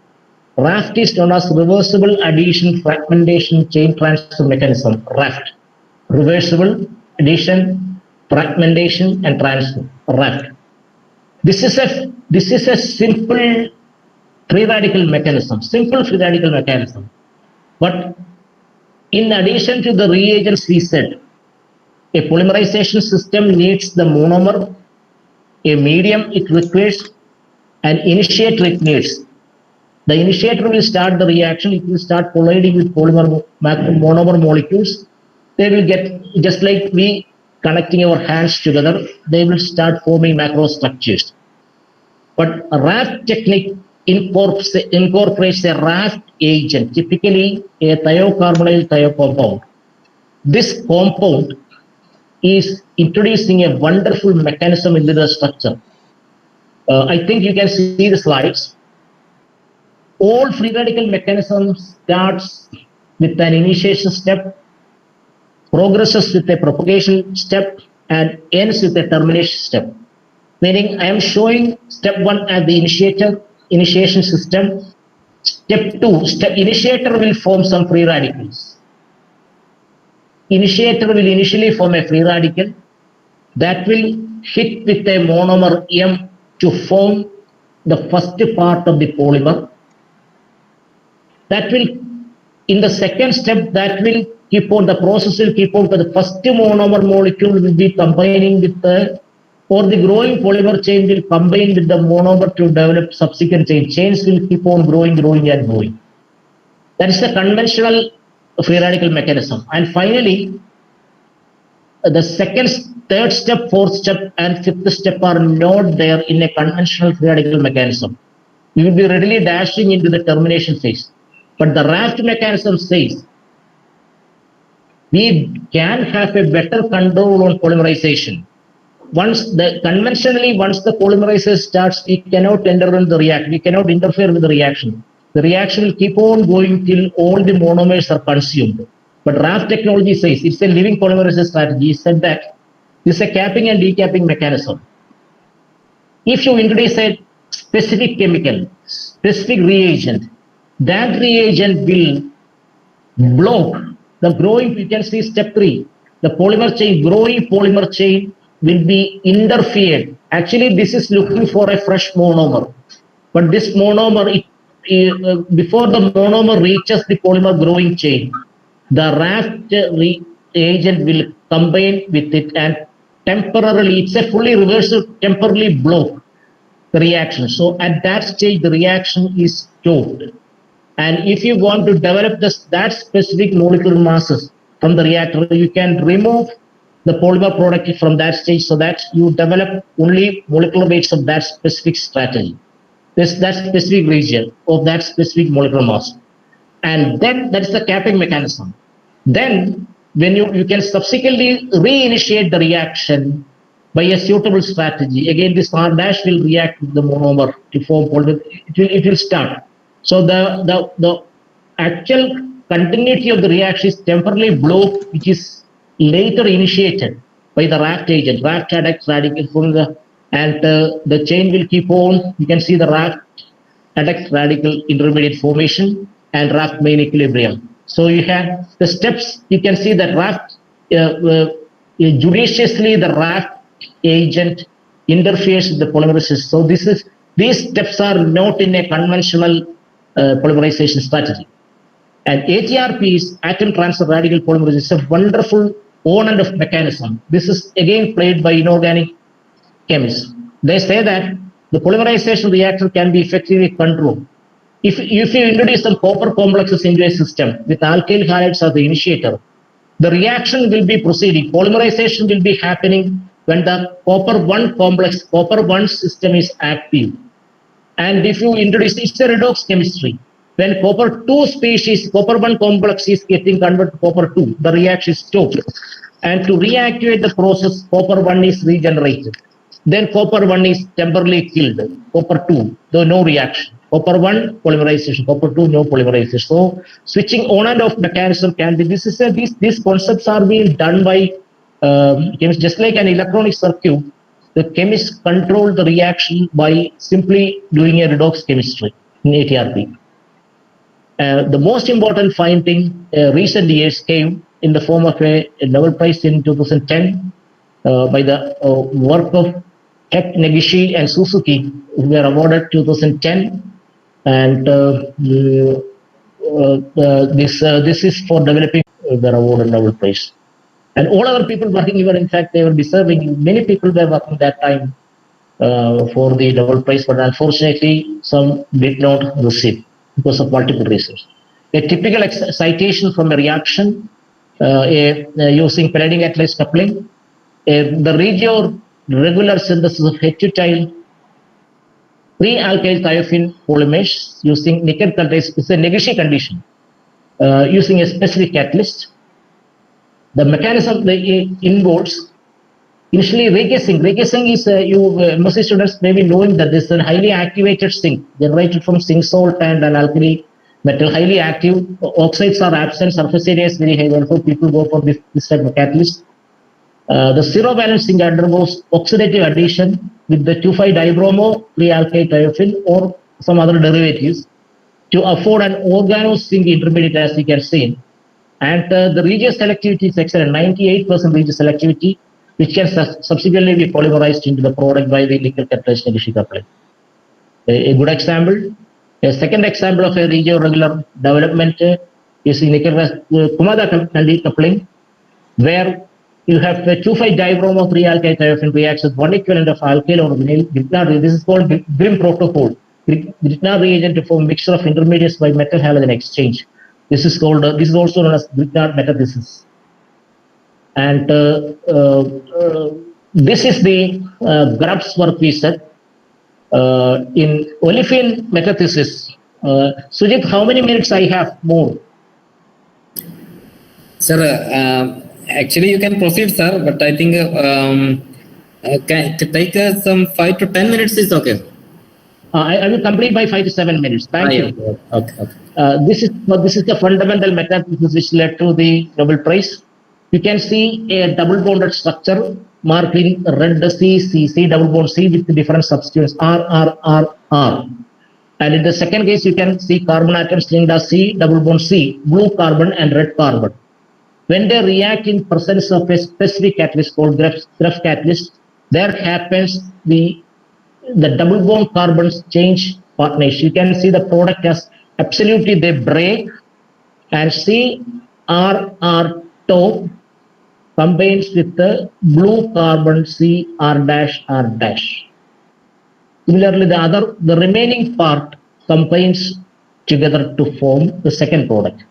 RAFT is known as Reversible Addition Fragmentation Chain Transfer Mechanism, RAFT. Reversible Addition, Fragmentation and Transfer, RAFT. This is a simple free radical mechanism, But in addition to the reagents we said, a polymerization system needs the monomer, a medium it requires, an initiator it needs. The initiator will start the reaction, it will start colliding with monomer molecules. They will get, just like we connecting our hands together, they will start forming macrostructures. But a RAFT technique incorporates a RAFT agent, typically a thiocarbonyl thiocompound. This compound is introducing a wonderful mechanism into the structure. I think you can see the slides. All free radical mechanisms starts with an initiation step, progresses with a propagation step, and ends with a termination step. Meaning I am showing step 1 as the initiation system. Step 2, initiator will form some free radicals. Initiator will initially form a free radical that will hit with a monomer M to form the first part of the polymer. That will, in the second step, that will keep on, the process will keep on, but the first monomer molecule will be combining with the, or the growing polymer chain will combine with the monomer to develop subsequent chains. Chains will keep on growing. That is the conventional free radical mechanism. And finally, the second, third step, fourth step, and fifth step are not there in a conventional free radical mechanism. You will be readily dashing into the termination phase. But the RAFT mechanism says we can have a better control on polymerization. Once the polymerization starts, we cannot enter in the reaction. We cannot interfere with the reaction. The reaction will keep on going till all the monomers are consumed. But RAFT technology says it's a living polymerization strategy. It said that this is a capping and decapping mechanism. If you introduce a specific chemical, specific reagent, that reagent will block the growing, you can see step 3, the polymer chain, growing polymer chain will be interfered. Actually, this is looking for a fresh monomer. But this monomer, before the monomer reaches the polymer growing chain, the RAFT reagent will combine with it and temporarily, it's a fully reversible, temporarily block the reaction. So at that stage, the reaction is stopped. And if you want to develop that specific molecular masses from the reactor, you can remove the polymer product from that stage so that you develop only molecular weights of that specific strategy, that specific region of that specific molecular mass. And then that is the capping mechanism. Then when you can subsequently reinitiate the reaction by a suitable strategy. Again, this R dash will react with the monomer to form polymer. It will start. So the actual continuity of the reaction is temporarily blocked, which is later initiated by the RAFT agent, RAFT adduct radical, and the chain will keep on. You can see the RAFT adduct radical intermediate formation and RAFT main equilibrium. So you have the steps. You can see that RAFT judiciously the RAFT agent interferes with the polymerization. So these steps are not in a conventional polymerization strategy. And ATRP is atom transfer radical polymerization. It's a wonderful on-and-off mechanism. This is again played by inorganic chemists. They say that the polymerization reactor can be effectively controlled. If you introduce some copper complexes into a system with alkyl halides as the initiator, the reaction will be proceeding. Polymerization will be happening when the copper 1 complex, copper 1 system is active. And if you introduce, it's a redox chemistry. When copper 2 species, copper 1 complex is getting converted to copper 2, the reaction is stopped. And to reactivate the process, copper 1 is regenerated. then copper 1 is temporarily killed. Copper 2, though no reaction. Copper 1 polymerization, copper 2 no polymerization. So switching on and off mechanism can be, these concepts are being done by chemists, just like an electronic circuit. The chemists control the reaction by simply doing a redox chemistry in ATRP. The most important finding recent years came in the form of a Nobel Prize in 2010 by the work of Heck, Negishi, and Suzuki, who were awarded 2010. And this is for developing their awarded Nobel Prize. And all other people working, even in fact, they were deserving. Many people were working that time for the Nobel Prize, but unfortunately, some did not receive because of multiple reasons. A typical citation from a reaction using palladium catalyzed coupling, the regio regular synthesis of heterotyl 3-alkyl thiophene polymers using nickel catalyst is a Negishi condition using a specific catalyst. The mechanism involves initially regasing. Regasing is most students may be knowing that this is a highly activated zinc generated from zinc salt and an alkali metal, highly active. Oxides are absent, surface area is very high, therefore people go for this type of catalyst. The zero valence zinc undergoes oxidative addition with the 2,5-dibromo 3-alkyl thiophene or some other derivatives to afford an organo-zinc intermediate, as you can see. And the regio selectivity is excellent, 98% regio selectivity, which can subsequently be polymerized into the product by the nickel catalyzed Negishi coupling. A good example. A second example of a regio regular development is in nickel Kumada coupling, where you have a 2,5-dibromo 3-alkyl thiophene reacts with one equivalent of alkyl or vinyl. This is called Grimm protocol. Grignard reagent to form mixture of intermediates by metal halogen exchange. This is called. This is also known as Grignard metathesis. And this is the Grubbs work we said in olefin metathesis. Sujit, how many minutes I have more? Sir, actually you can proceed, sir, but I think to take some 5 to 10 minutes is okay. I will complete by 5 to 7 minutes. Thank you. Okay. This is the fundamental metathesis which led to the Nobel Prize. You can see a double bonded structure marked in red C, double bond C with the different substituents R. And in the second case, you can see carbon atoms linked as C, double bond C, blue carbon and red carbon. When they react in presence of a specific catalyst called Grubbs catalyst, there happens the double bond carbons change partners. You can see the product as absolutely they break, and C R top combines with the blue carbon C R dash. Similarly, the remaining part combines together to form the second product.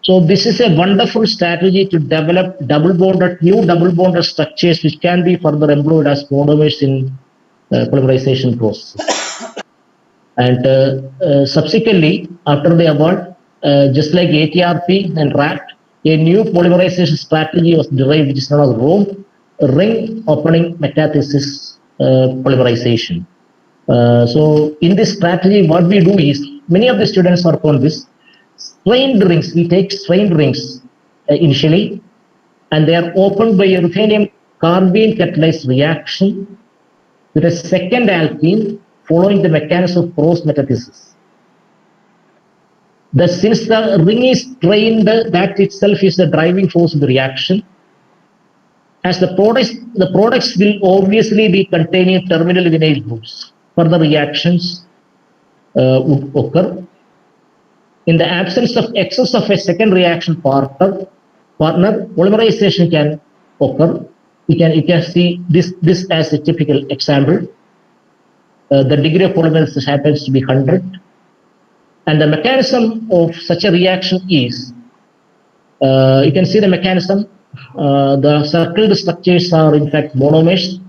So this is a wonderful strategy to develop new double bonded structures which can be further employed as monomers in polymerization process. And subsequently, after the award, just like ATRP and RAT, a new polymerization strategy was derived, which is known as ROME, ring opening metathesis polymerization. So in this strategy, what we do is, many of the students work on this. Strained rings, we take strained rings initially, and they are opened by a ruthenium carbene catalyzed reaction with a second alkene following the mechanism of cross metathesis. Since the ring is strained, that itself is the driving force of the reaction. As the products will obviously be containing terminal vinyl groups. Further reactions would occur. In the absence of excess of a second reaction partner, polymerization can occur. You can see this as a typical example. The degree of polymerization happens to be 100. And the mechanism of such a reaction is, you can see the mechanism. The circled structures are in fact monomers.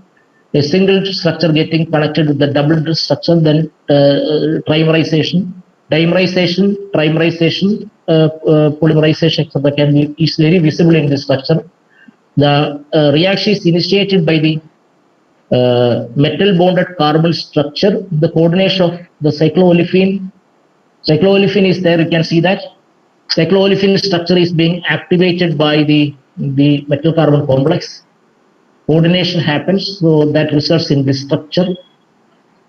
A single structure getting connected with the double structure, then trimerization. Dimerization, trimerization, polymerization, etc. is very visible in this structure. The reaction is initiated by the metal bonded carbon structure, the coordination of the cycloolefin. Cycloolefin is there, you can see that. Cycloolefin structure is being activated by the metal carbon complex. Coordination happens, so that results in this structure.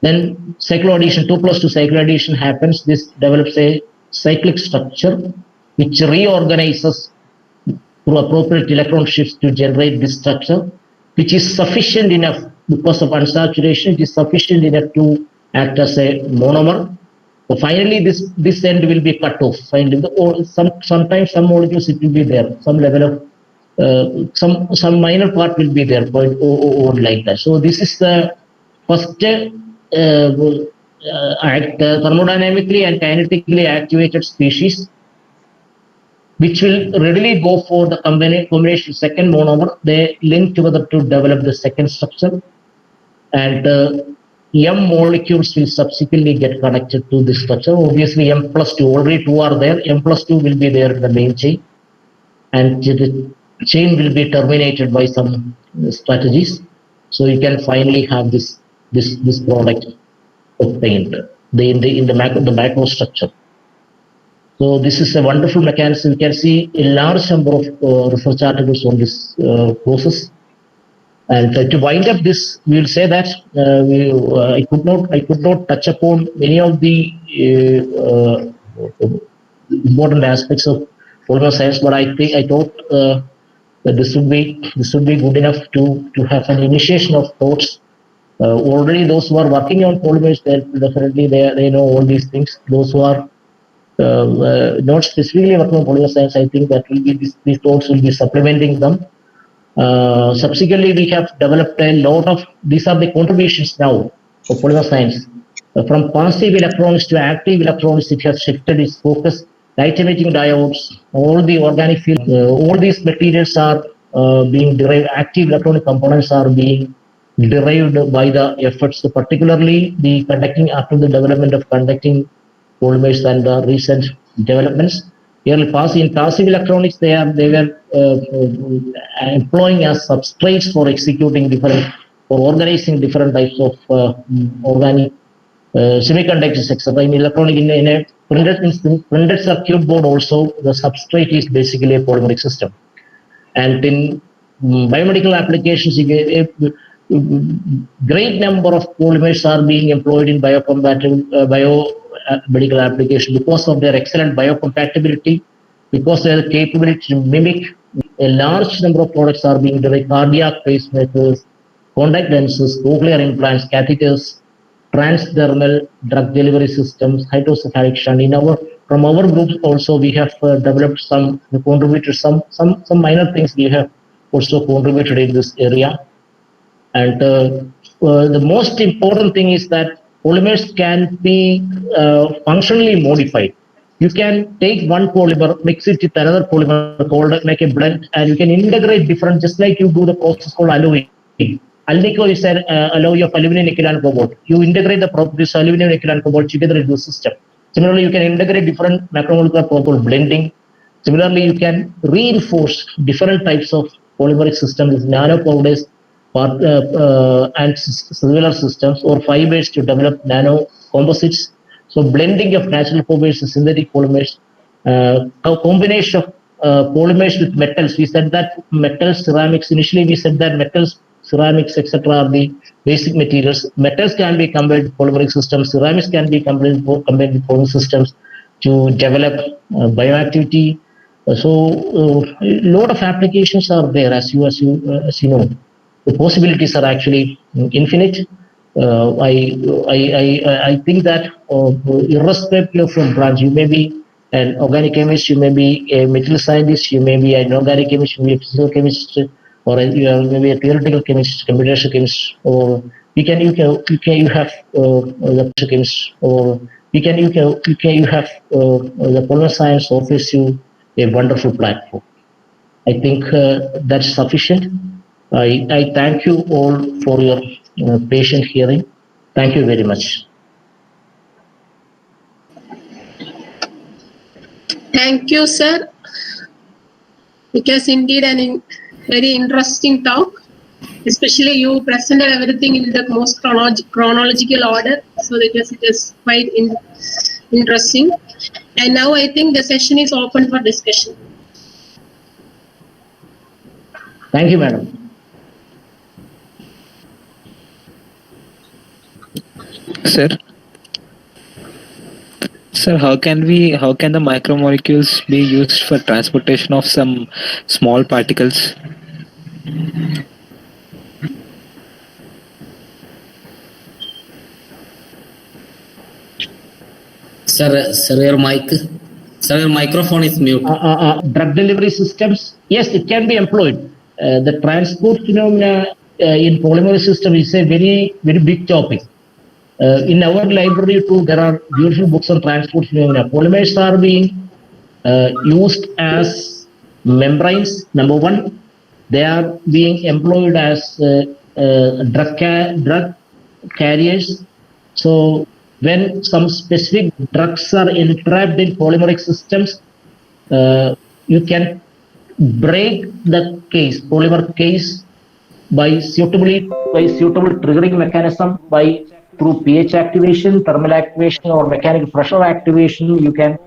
Then cycloaddition, 2+2 cycloaddition happens. This develops a cyclic structure which reorganizes through appropriate electron shifts to generate this structure, which is sufficient enough because of unsaturation. It is sufficient enough to act as a monomer. So finally, this end will be cut off. Finally, sometimes some molecules it will be there, some level of some minor part will be there, or like that. So this is the first thermodynamically and kinetically activated species, which will readily go for the combination second monomer. They link together to develop the second structure, and M molecules will subsequently get connected to this structure. Obviously, M+2, already 2 are there. M+2 will be there in the main chain, and the chain will be terminated by some strategies. So you can finally have this product obtained in the macrostructure. So this is a wonderful mechanism. You can see a large number of research articles on this process. And to wind up this, we will say that I could not touch upon many of the important aspects of polymer science, but I thought that this would be good enough to have an initiation of thoughts. Already, those who are working on polymers, definitely they know all these things. Those who are not specifically working on polymer science, I think that will be these thoughts will be supplementing them. Subsequently, we have developed a lot of, these are the contributions now of polymer science. From passive electronics to active electronics, it has shifted its focus. Light emitting diodes, all the organic field, all these materials are being derived, active electronic components are being derived by the efforts, particularly the conducting, after the development of conducting polymers and the recent developments. In passive electronics, they were employing as substrates for executing different, or organizing different types of organic semiconductors, etc. In electronic, in a printed circuit board, also the substrate is basically a polymeric system. And in biomedical applications, a great number of polymers are being employed in biomedical application because of their excellent biocompatibility, because of their capability to mimic. A large number of products are being derived: cardiac pacemakers, contact lenses, cochlear implants, catheters, transdermal drug delivery systems, hydrocephalic shunt. From our group also, we have developed contributed some minor things we have also contributed in this area. And the most important thing is that polymers can be functionally modified. You can take one polymer, mix it with another polymer, make a blend, and you can integrate different, just like you do the process called alloying. Alnico is an alloy of aluminum, nickel, and cobalt. You integrate the properties of aluminum, nickel, and cobalt together into the system. Similarly, you can integrate different macromolecular properties, blending. Similarly, you can reinforce different types of polymeric systems, nanopowders, and cellular systems, or fibers to develop nano composites. So blending of natural polymers and synthetic polymers, a combination of polymers with metals. We said that metals, ceramics, initially we said that metals, ceramics, etc. are the basic materials. Metals can be combined with polymeric systems, ceramics can be combined with polymeric systems to develop bioactivity. So a lot of applications are there, as you know. The possibilities are actually infinite. I think that irrespective from branch, you may be an organic chemist, you may be a material scientist, you may be an organic chemist, you may be a physical chemist, or you maybe a theoretical chemist, computational chemist, or you have the chemist, or you have the polymer science offers you a wonderful platform. I think that's sufficient. I thank you all for your patient hearing. Thank you very much. Thank you, sir. It was indeed very interesting talk. Especially you presented everything in the most chronological order, so it is quite interesting. And now I think the session is open for discussion. Thank you, madam. Sir, how can the micromolecules be used for transportation of some small particles? Sir, your microphone is mute. Drug delivery systems, yes, it can be employed. The transport phenomena in polymer system is a very, very big topic. In our library too, there are beautiful books on transport phenomena. Polymers are being used as membranes, number one. They are being employed as drug carriers. So when some specific drugs are entrapped in polymeric systems, you can break the case, polymer case, by suitable triggering mechanism, by through pH activation, thermal activation, or mechanical pressure activation. You can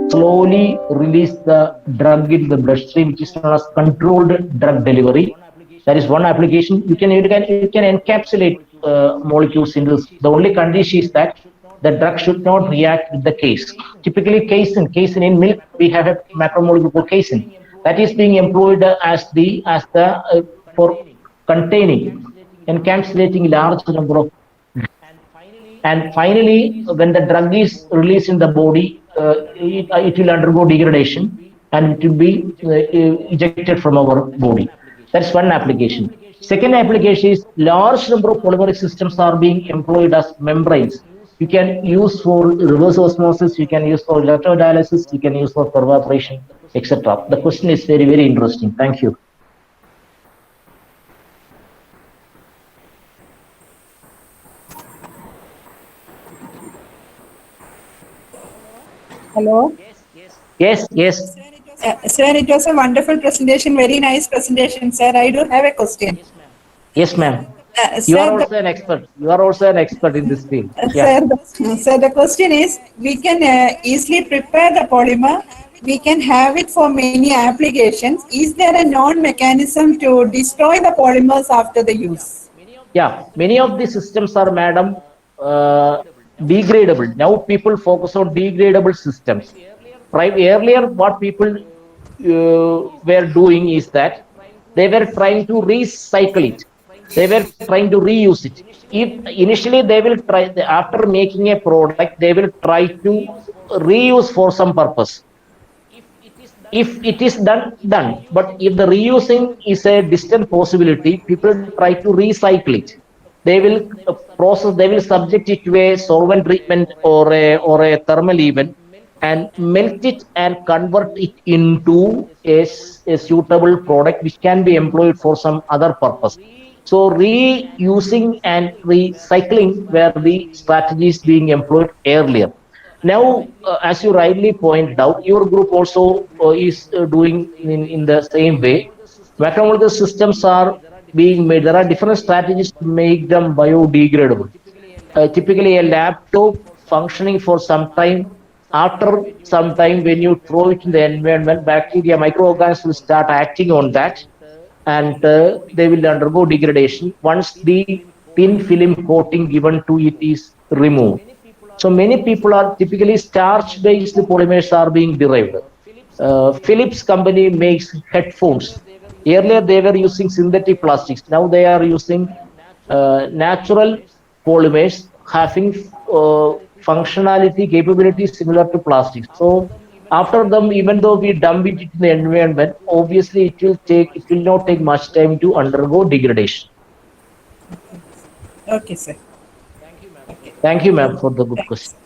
slowly release the drug in the bloodstream, which is known as controlled drug delivery. That is one application. You can encapsulate molecules into this. The only condition is that the drug should not react with the case. Typically, casein in milk, we have a macromolecule called casein that is being employed as the for containing, encapsulating large number of. And finally, when the drug is released in the body, it will undergo degradation and it will be ejected from our body. That's one application. Second application is large number of polymeric systems are being employed as membranes. You can use for reverse osmosis, you can use for electrodialysis, you can use for pervaporation, etc. The question is very, very interesting. Thank you. Hello. Yes. Sir, it was a wonderful presentation, very nice presentation, sir. I do have a question. Yes, ma'am. You Sir, are also an expert. You are also an expert in this field. Sir, the question is, we can easily prepare the polymer. We can have it for many applications. Is there a known mechanism to destroy the polymers after the use? Yeah, many of the systems are, madam, degradable. Now people focus on degradable systems. Earlier, what people were doing is that they were trying to recycle it. They were trying to reuse it. If initially they will try, after making a product, they will try to reuse for some purpose. If it is done. But if the reusing is a distant possibility, people try to recycle it. They will they will subject it to a solvent treatment or a thermal event and melt it and convert it into a suitable product which can be employed for some other purpose. So reusing and recycling were the strategies being employed earlier. Now, as you rightly pointed out, your group also is doing in the same way. Macromolecular systems are being made. There are different strategies to make them biodegradable. Typically, a laptop functioning for some time. After some time, when you throw it in the environment, bacteria, microorganisms will start acting on that, and they will undergo degradation once the thin film coating given to it is removed. So many people are typically starch-based polymers are being derived. Philips company makes headphones. Earlier they were using synthetic plastics. Now they are using natural polymers having functionality capabilities similar to plastics. So after them, even though we dump it into the environment, obviously it will not take much time to undergo degradation. Okay, sir. Thank you, ma'am, for the good question.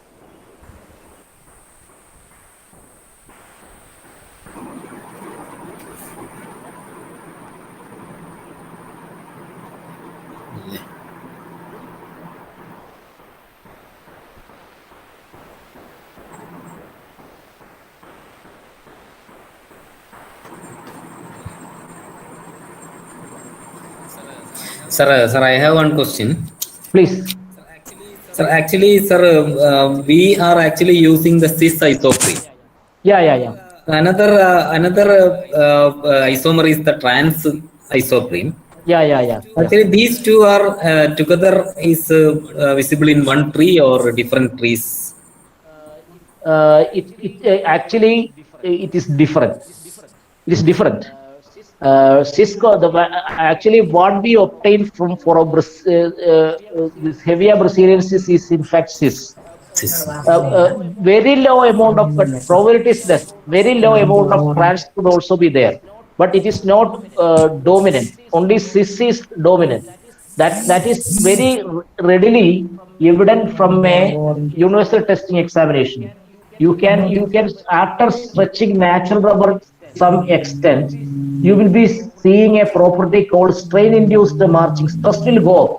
Sir, I have one question. Please. Sir, actually, sir, we are actually using the cis isoprene. Yeah. Another isomer is the trans isoprene. Yeah. Actually, these two are together is visible in one tree or different trees. Actually it is different. It is different. Cisco, actually what we obtain from for a this heavier Braziliensis is in fact cis. Cis. Very low amount of, but probability is less. Very low amount of trans could also be there, but it is not dominant. Only cis is dominant. That is very readily evident from a universal testing examination. You can after stretching natural rubber some extent, you will be seeing a property called strain induced marching. Stress will go up.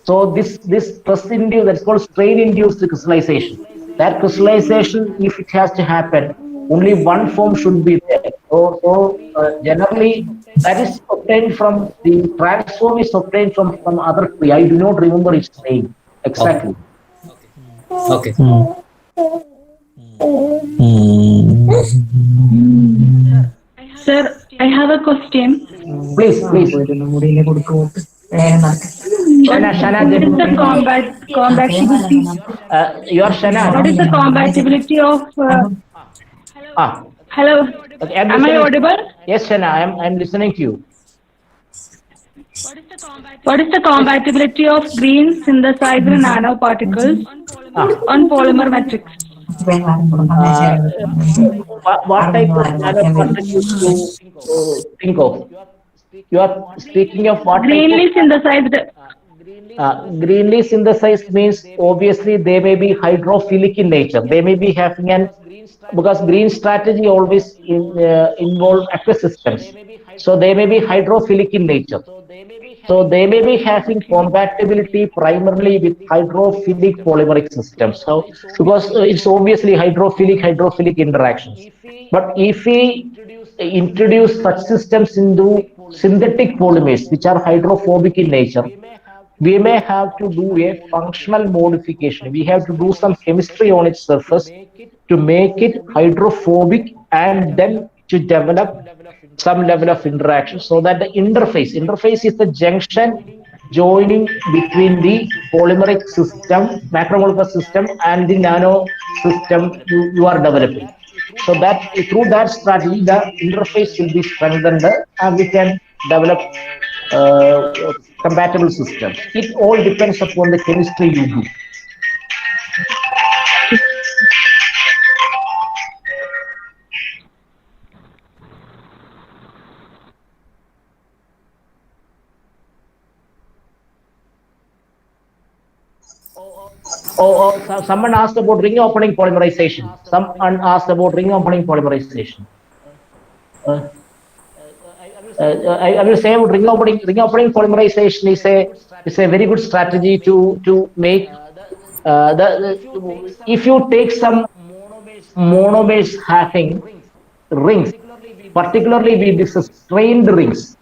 So this stress induced, that's called strain induced crystallization. That crystallization, if it has to happen, only one form should be there. So generally that is obtained from the transform is obtained from some other tree. I do not remember its name exactly. Okay. Sir, I have a question. Please. Shana, What is the compatibility? you are Shana. What is the compatibility of? Hello. Okay, Am I audible? Yes, Shana, I'm listening to you. What is the compatibility of green synthesized nanoparticles on polymer matrix? What type of nanoparticles you think of? You are speaking of what? Greenly synthesized. Greenly synthesized means obviously they may be hydrophilic in nature. They may be having because green strategy always involve ecosystems. So they may be hydrophilic in nature. So they may be having compatibility primarily with hydrophilic polymeric systems. So because it's obviously hydrophilic interactions. But if we introduce such systems into synthetic polymers which are hydrophobic in nature, we may have to do a functional modification. We have to do some chemistry on its surface to make it hydrophobic and then to develop some level of interaction so that the interface is the junction joining between the polymeric system, macromolecular system, and the nano system you are developing. So that through that strategy, the interface will be strengthened and we can develop compatible systems. It all depends upon the chemistry you do. Someone asked about ring opening polymerization. Someone asked about ring opening polymerization. I will say ring opening polymerization is a very good strategy to make if you take some monomers having rings, particularly with these strained rings,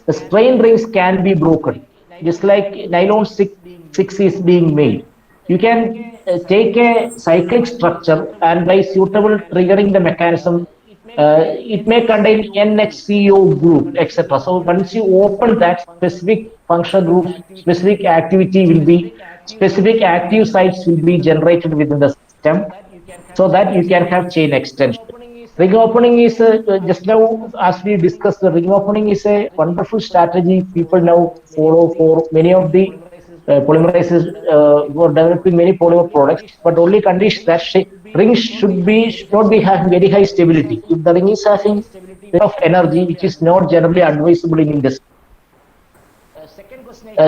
the strained rings can be broken, just like nylon 6 is being made. You can take a cyclic structure and by suitable triggering the mechanism, it may contain NHCO group, etc. So once you open that, specific functional groups, specific activity will be, specific active sites will be generated within the system so that you can have chain extension. Ring opening is just now, as we discussed, the ring opening is a wonderful strategy people now follow for many of the polymerizers who are developing many polymer products, but only condition that rings should not be having very high stability. If the ring is having a lot of energy, which is not generally advisable in industry.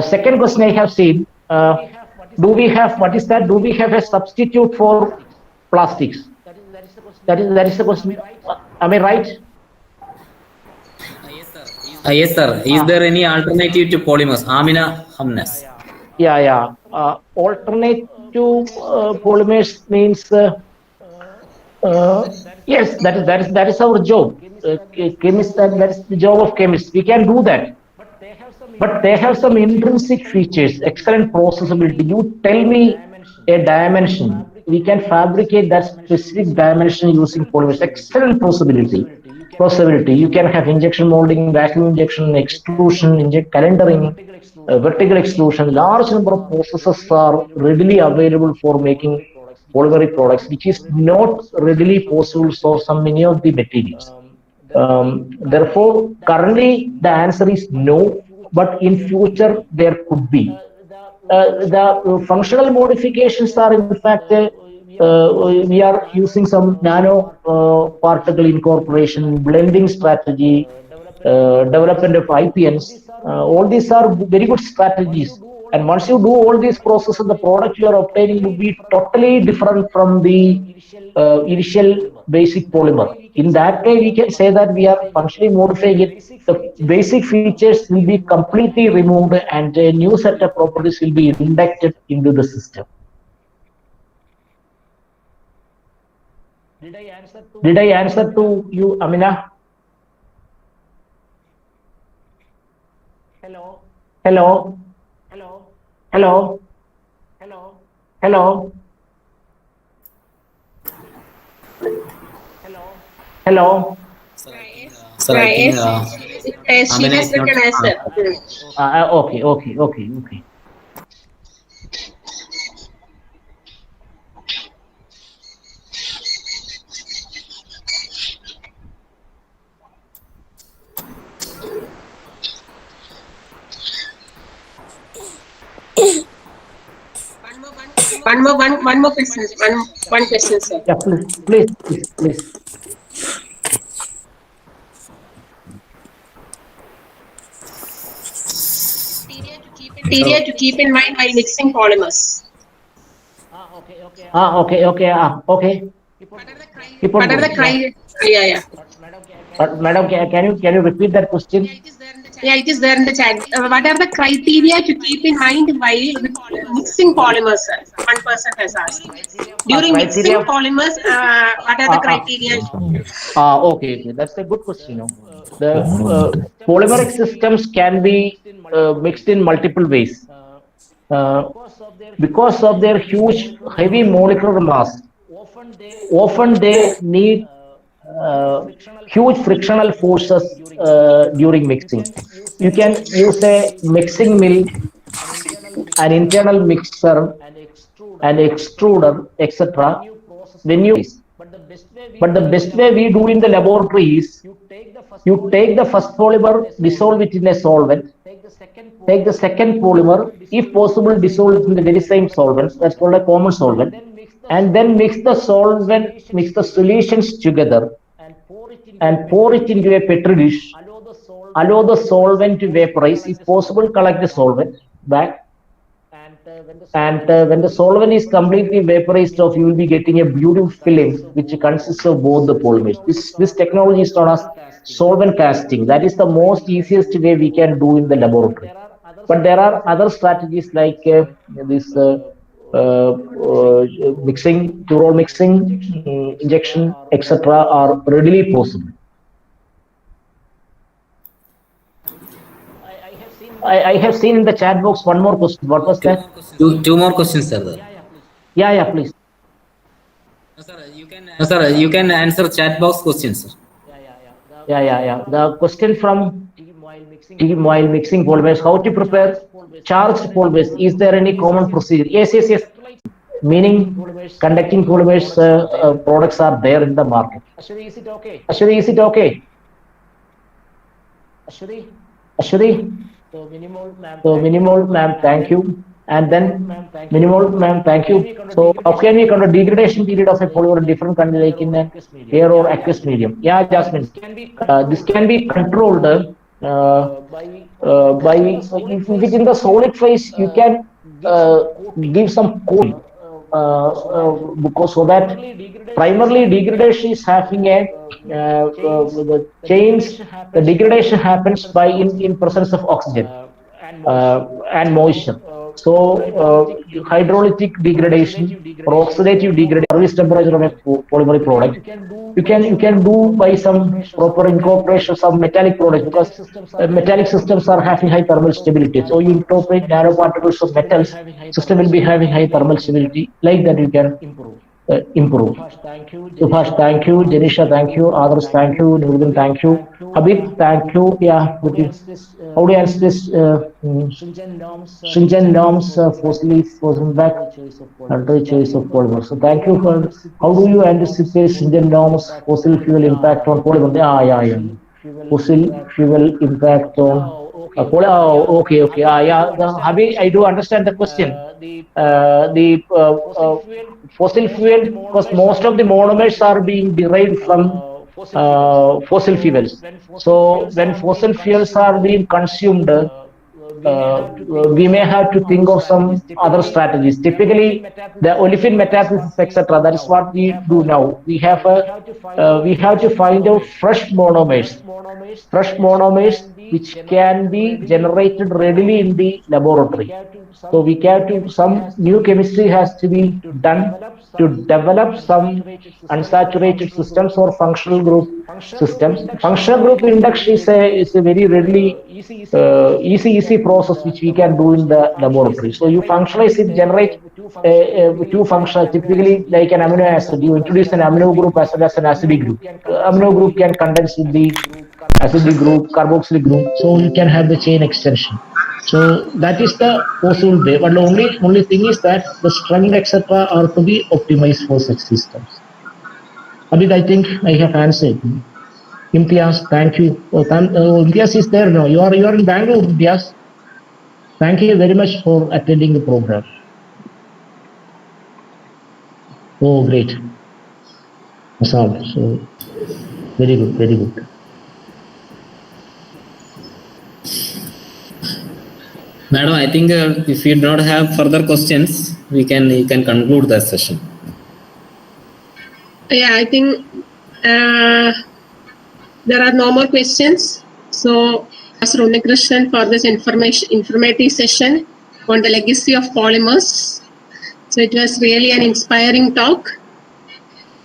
Second question I have seen, do we have, what is that? Do we have a substitute for plastics? That is the question. Am I right? Yes, sir. Is there any alternative to polymers? Amina Hamnes. Yeah. Alternative polymers means yes, that is our job. Chemists, that is the job of chemists. We can do that, but they have some intrinsic features, excellent processability. You tell me a dimension, we can fabricate that specific dimension using polymers. Excellent processability. You can have injection molding, vacuum injection, extrusion, calendering, vertical extrusion. Large number of processes are readily available for making polymeric products, which is not readily possible for some many of the materials. Therefore, currently the answer is no, but in future there could be. The functional modifications are in fact we are using some nano particle incorporation, blending strategy, development of IPNs. All these are very good strategies. And once you do all these processes, the product you are obtaining will be totally different from the initial basic polymer. In that way, we can say that we are functionally modifying it. The basic features will be completely removed and a new set of properties will be inducted into the system. Did I answer to you, Amina? Hello? Hello? Hello? Hello? Hello? Sir, I think She Amina has is not written answer. Okay. One more question. One question, sir. Yeah, please. Criteria to keep in mind while mixing polymers. Okay. Keep on What are the going. criteria? Yeah. But madam, can you repeat that question? Yeah, it is there in the chat. What are the criteria to keep in mind while mixing polymers, sir? One person has asked. During mixing Criteria. polymers, what are the criteria? Okay. That's a good question. The polymeric systems can be mixed in multiple ways. Because of their huge, heavy molecular mass, often they need huge frictional forces during mixing. You can use a mixing mill, an internal mixer, an extruder, etc. When you, but the best way we do in the laboratory is you take the first polymer, dissolve it in a solvent, take the second polymer, if possible, dissolve it in the very same solvent. That's called a common solvent, and then mix the solutions together, and pour it into a petri dish. Allow the solvent to vaporize. If possible, collect the solvent back. And when the solvent is completely vaporized off, you will be getting a beautiful film which consists of both the polymers. This technology is known as solvent casting. That is the most easiest way we can do in the laboratory. But there are other strategies like this mixing, two-roll mixing, injection, etc. are readily possible. I have seen in the chat box one more question. What was that? Two more questions, sir. Yeah, please. Sir, you can answer chat box questions, sir. Yeah. The question from team while mixing polymers, how to prepare charged polymers? Is there any common procedure? Yes. Meaning conducting polymers products are there in the market. Ashwari, is it okay? Ashwari? So minimal, ma'am, thank you. And then minimal, ma'am, thank you. So how can we control degradation period of a polymer in different countries like in air or aqueous medium? Yeah, Jasmine. This can be controlled by if it's in the solid phase, you can give some coating because so that primarily degradation is having a the chains. The degradation happens by in presence of oxygen and moisture. hydrolytic degradation or oxidative degradation, service temperature of a polymer product, you can do by some proper incorporation of some metallic products, because metallic systems are having high thermal stability. So you incorporate nanoparticles of metals, system will be having high thermal stability. Like that you can improve. Subhash, thank you. Janisha, thank you. Others, thank you. Nurudin, thank you. Habib, thank you. Yeah, how do you answer this? Stringent norms, fossil back, under choice of polymer. So thank you for, how do you anticipate stringent norms, fossil fuel impact on polymer? Yeah. Fossil fuel impact on okay. Habib, I do understand the question. The fossil fuel, because most of the monomers are being derived from fossil fuels. So when fossil fuels are being consumed, we may have to think of some other strategies. Typically, the olefin metathesis, etc. That is what we do now. We have to find out fresh monomers which can be generated readily in the laboratory. So we have to, some new chemistry has to be done to develop some unsaturated systems or functional group systems. Functional group induction is a very readily easy process which we can do in the laboratory. So you functionalize it, generate two functional, typically like an amino acid. You introduce an amino group as well as an acidic group. Amino group can condense with the acidic group, carboxylic group, so you can have the chain extension. So that is the possible way. But the only thing is that the strength, etc., are to be optimized for such systems. Abid, I think I have answered. Imtiaz, thank you. Imtiaz is there now. You are in Bangalore, Imtiaz. Thank you very much for attending the program. Oh, great. So very good. Madam, I think if you do not have further questions, you can conclude the session. Yeah, I think there are no more questions. So, Mr. Unnikrishnan for this informative session on the legacy of polymers. So it was really an inspiring talk.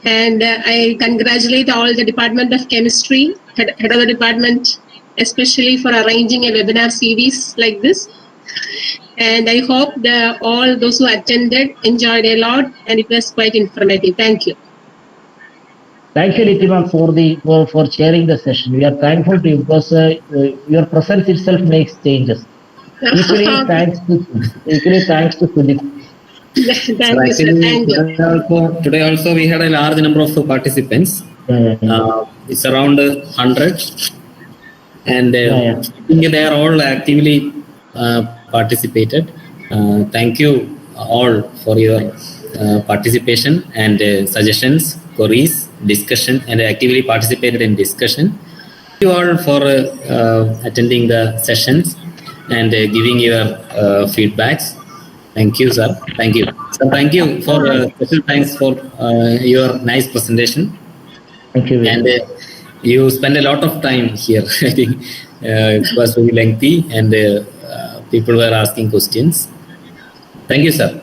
And I congratulate all the Department of Chemistry, head of the department, especially for arranging a webinar series like this. And I hope all those who attended enjoyed a lot, and it was quite informative. Thank you. Thank you, Litima, for chairing the session. We are thankful to you because your presence itself makes changes. Equally thanks to Sudip. Thank you, sir. Thank you. Today also we had a large number of participants. It's around 100, and I think they are all actively participated. Thank you all for your participation and suggestions, queries, discussion, and actively participated in discussion. Thank you all for attending the sessions and giving your feedbacks. Thank you, sir. Thank you. So thank you for special thanks for your nice presentation. Thank you. And you spent a lot of time here. I think it was very lengthy, and people were asking questions. Thank you, sir.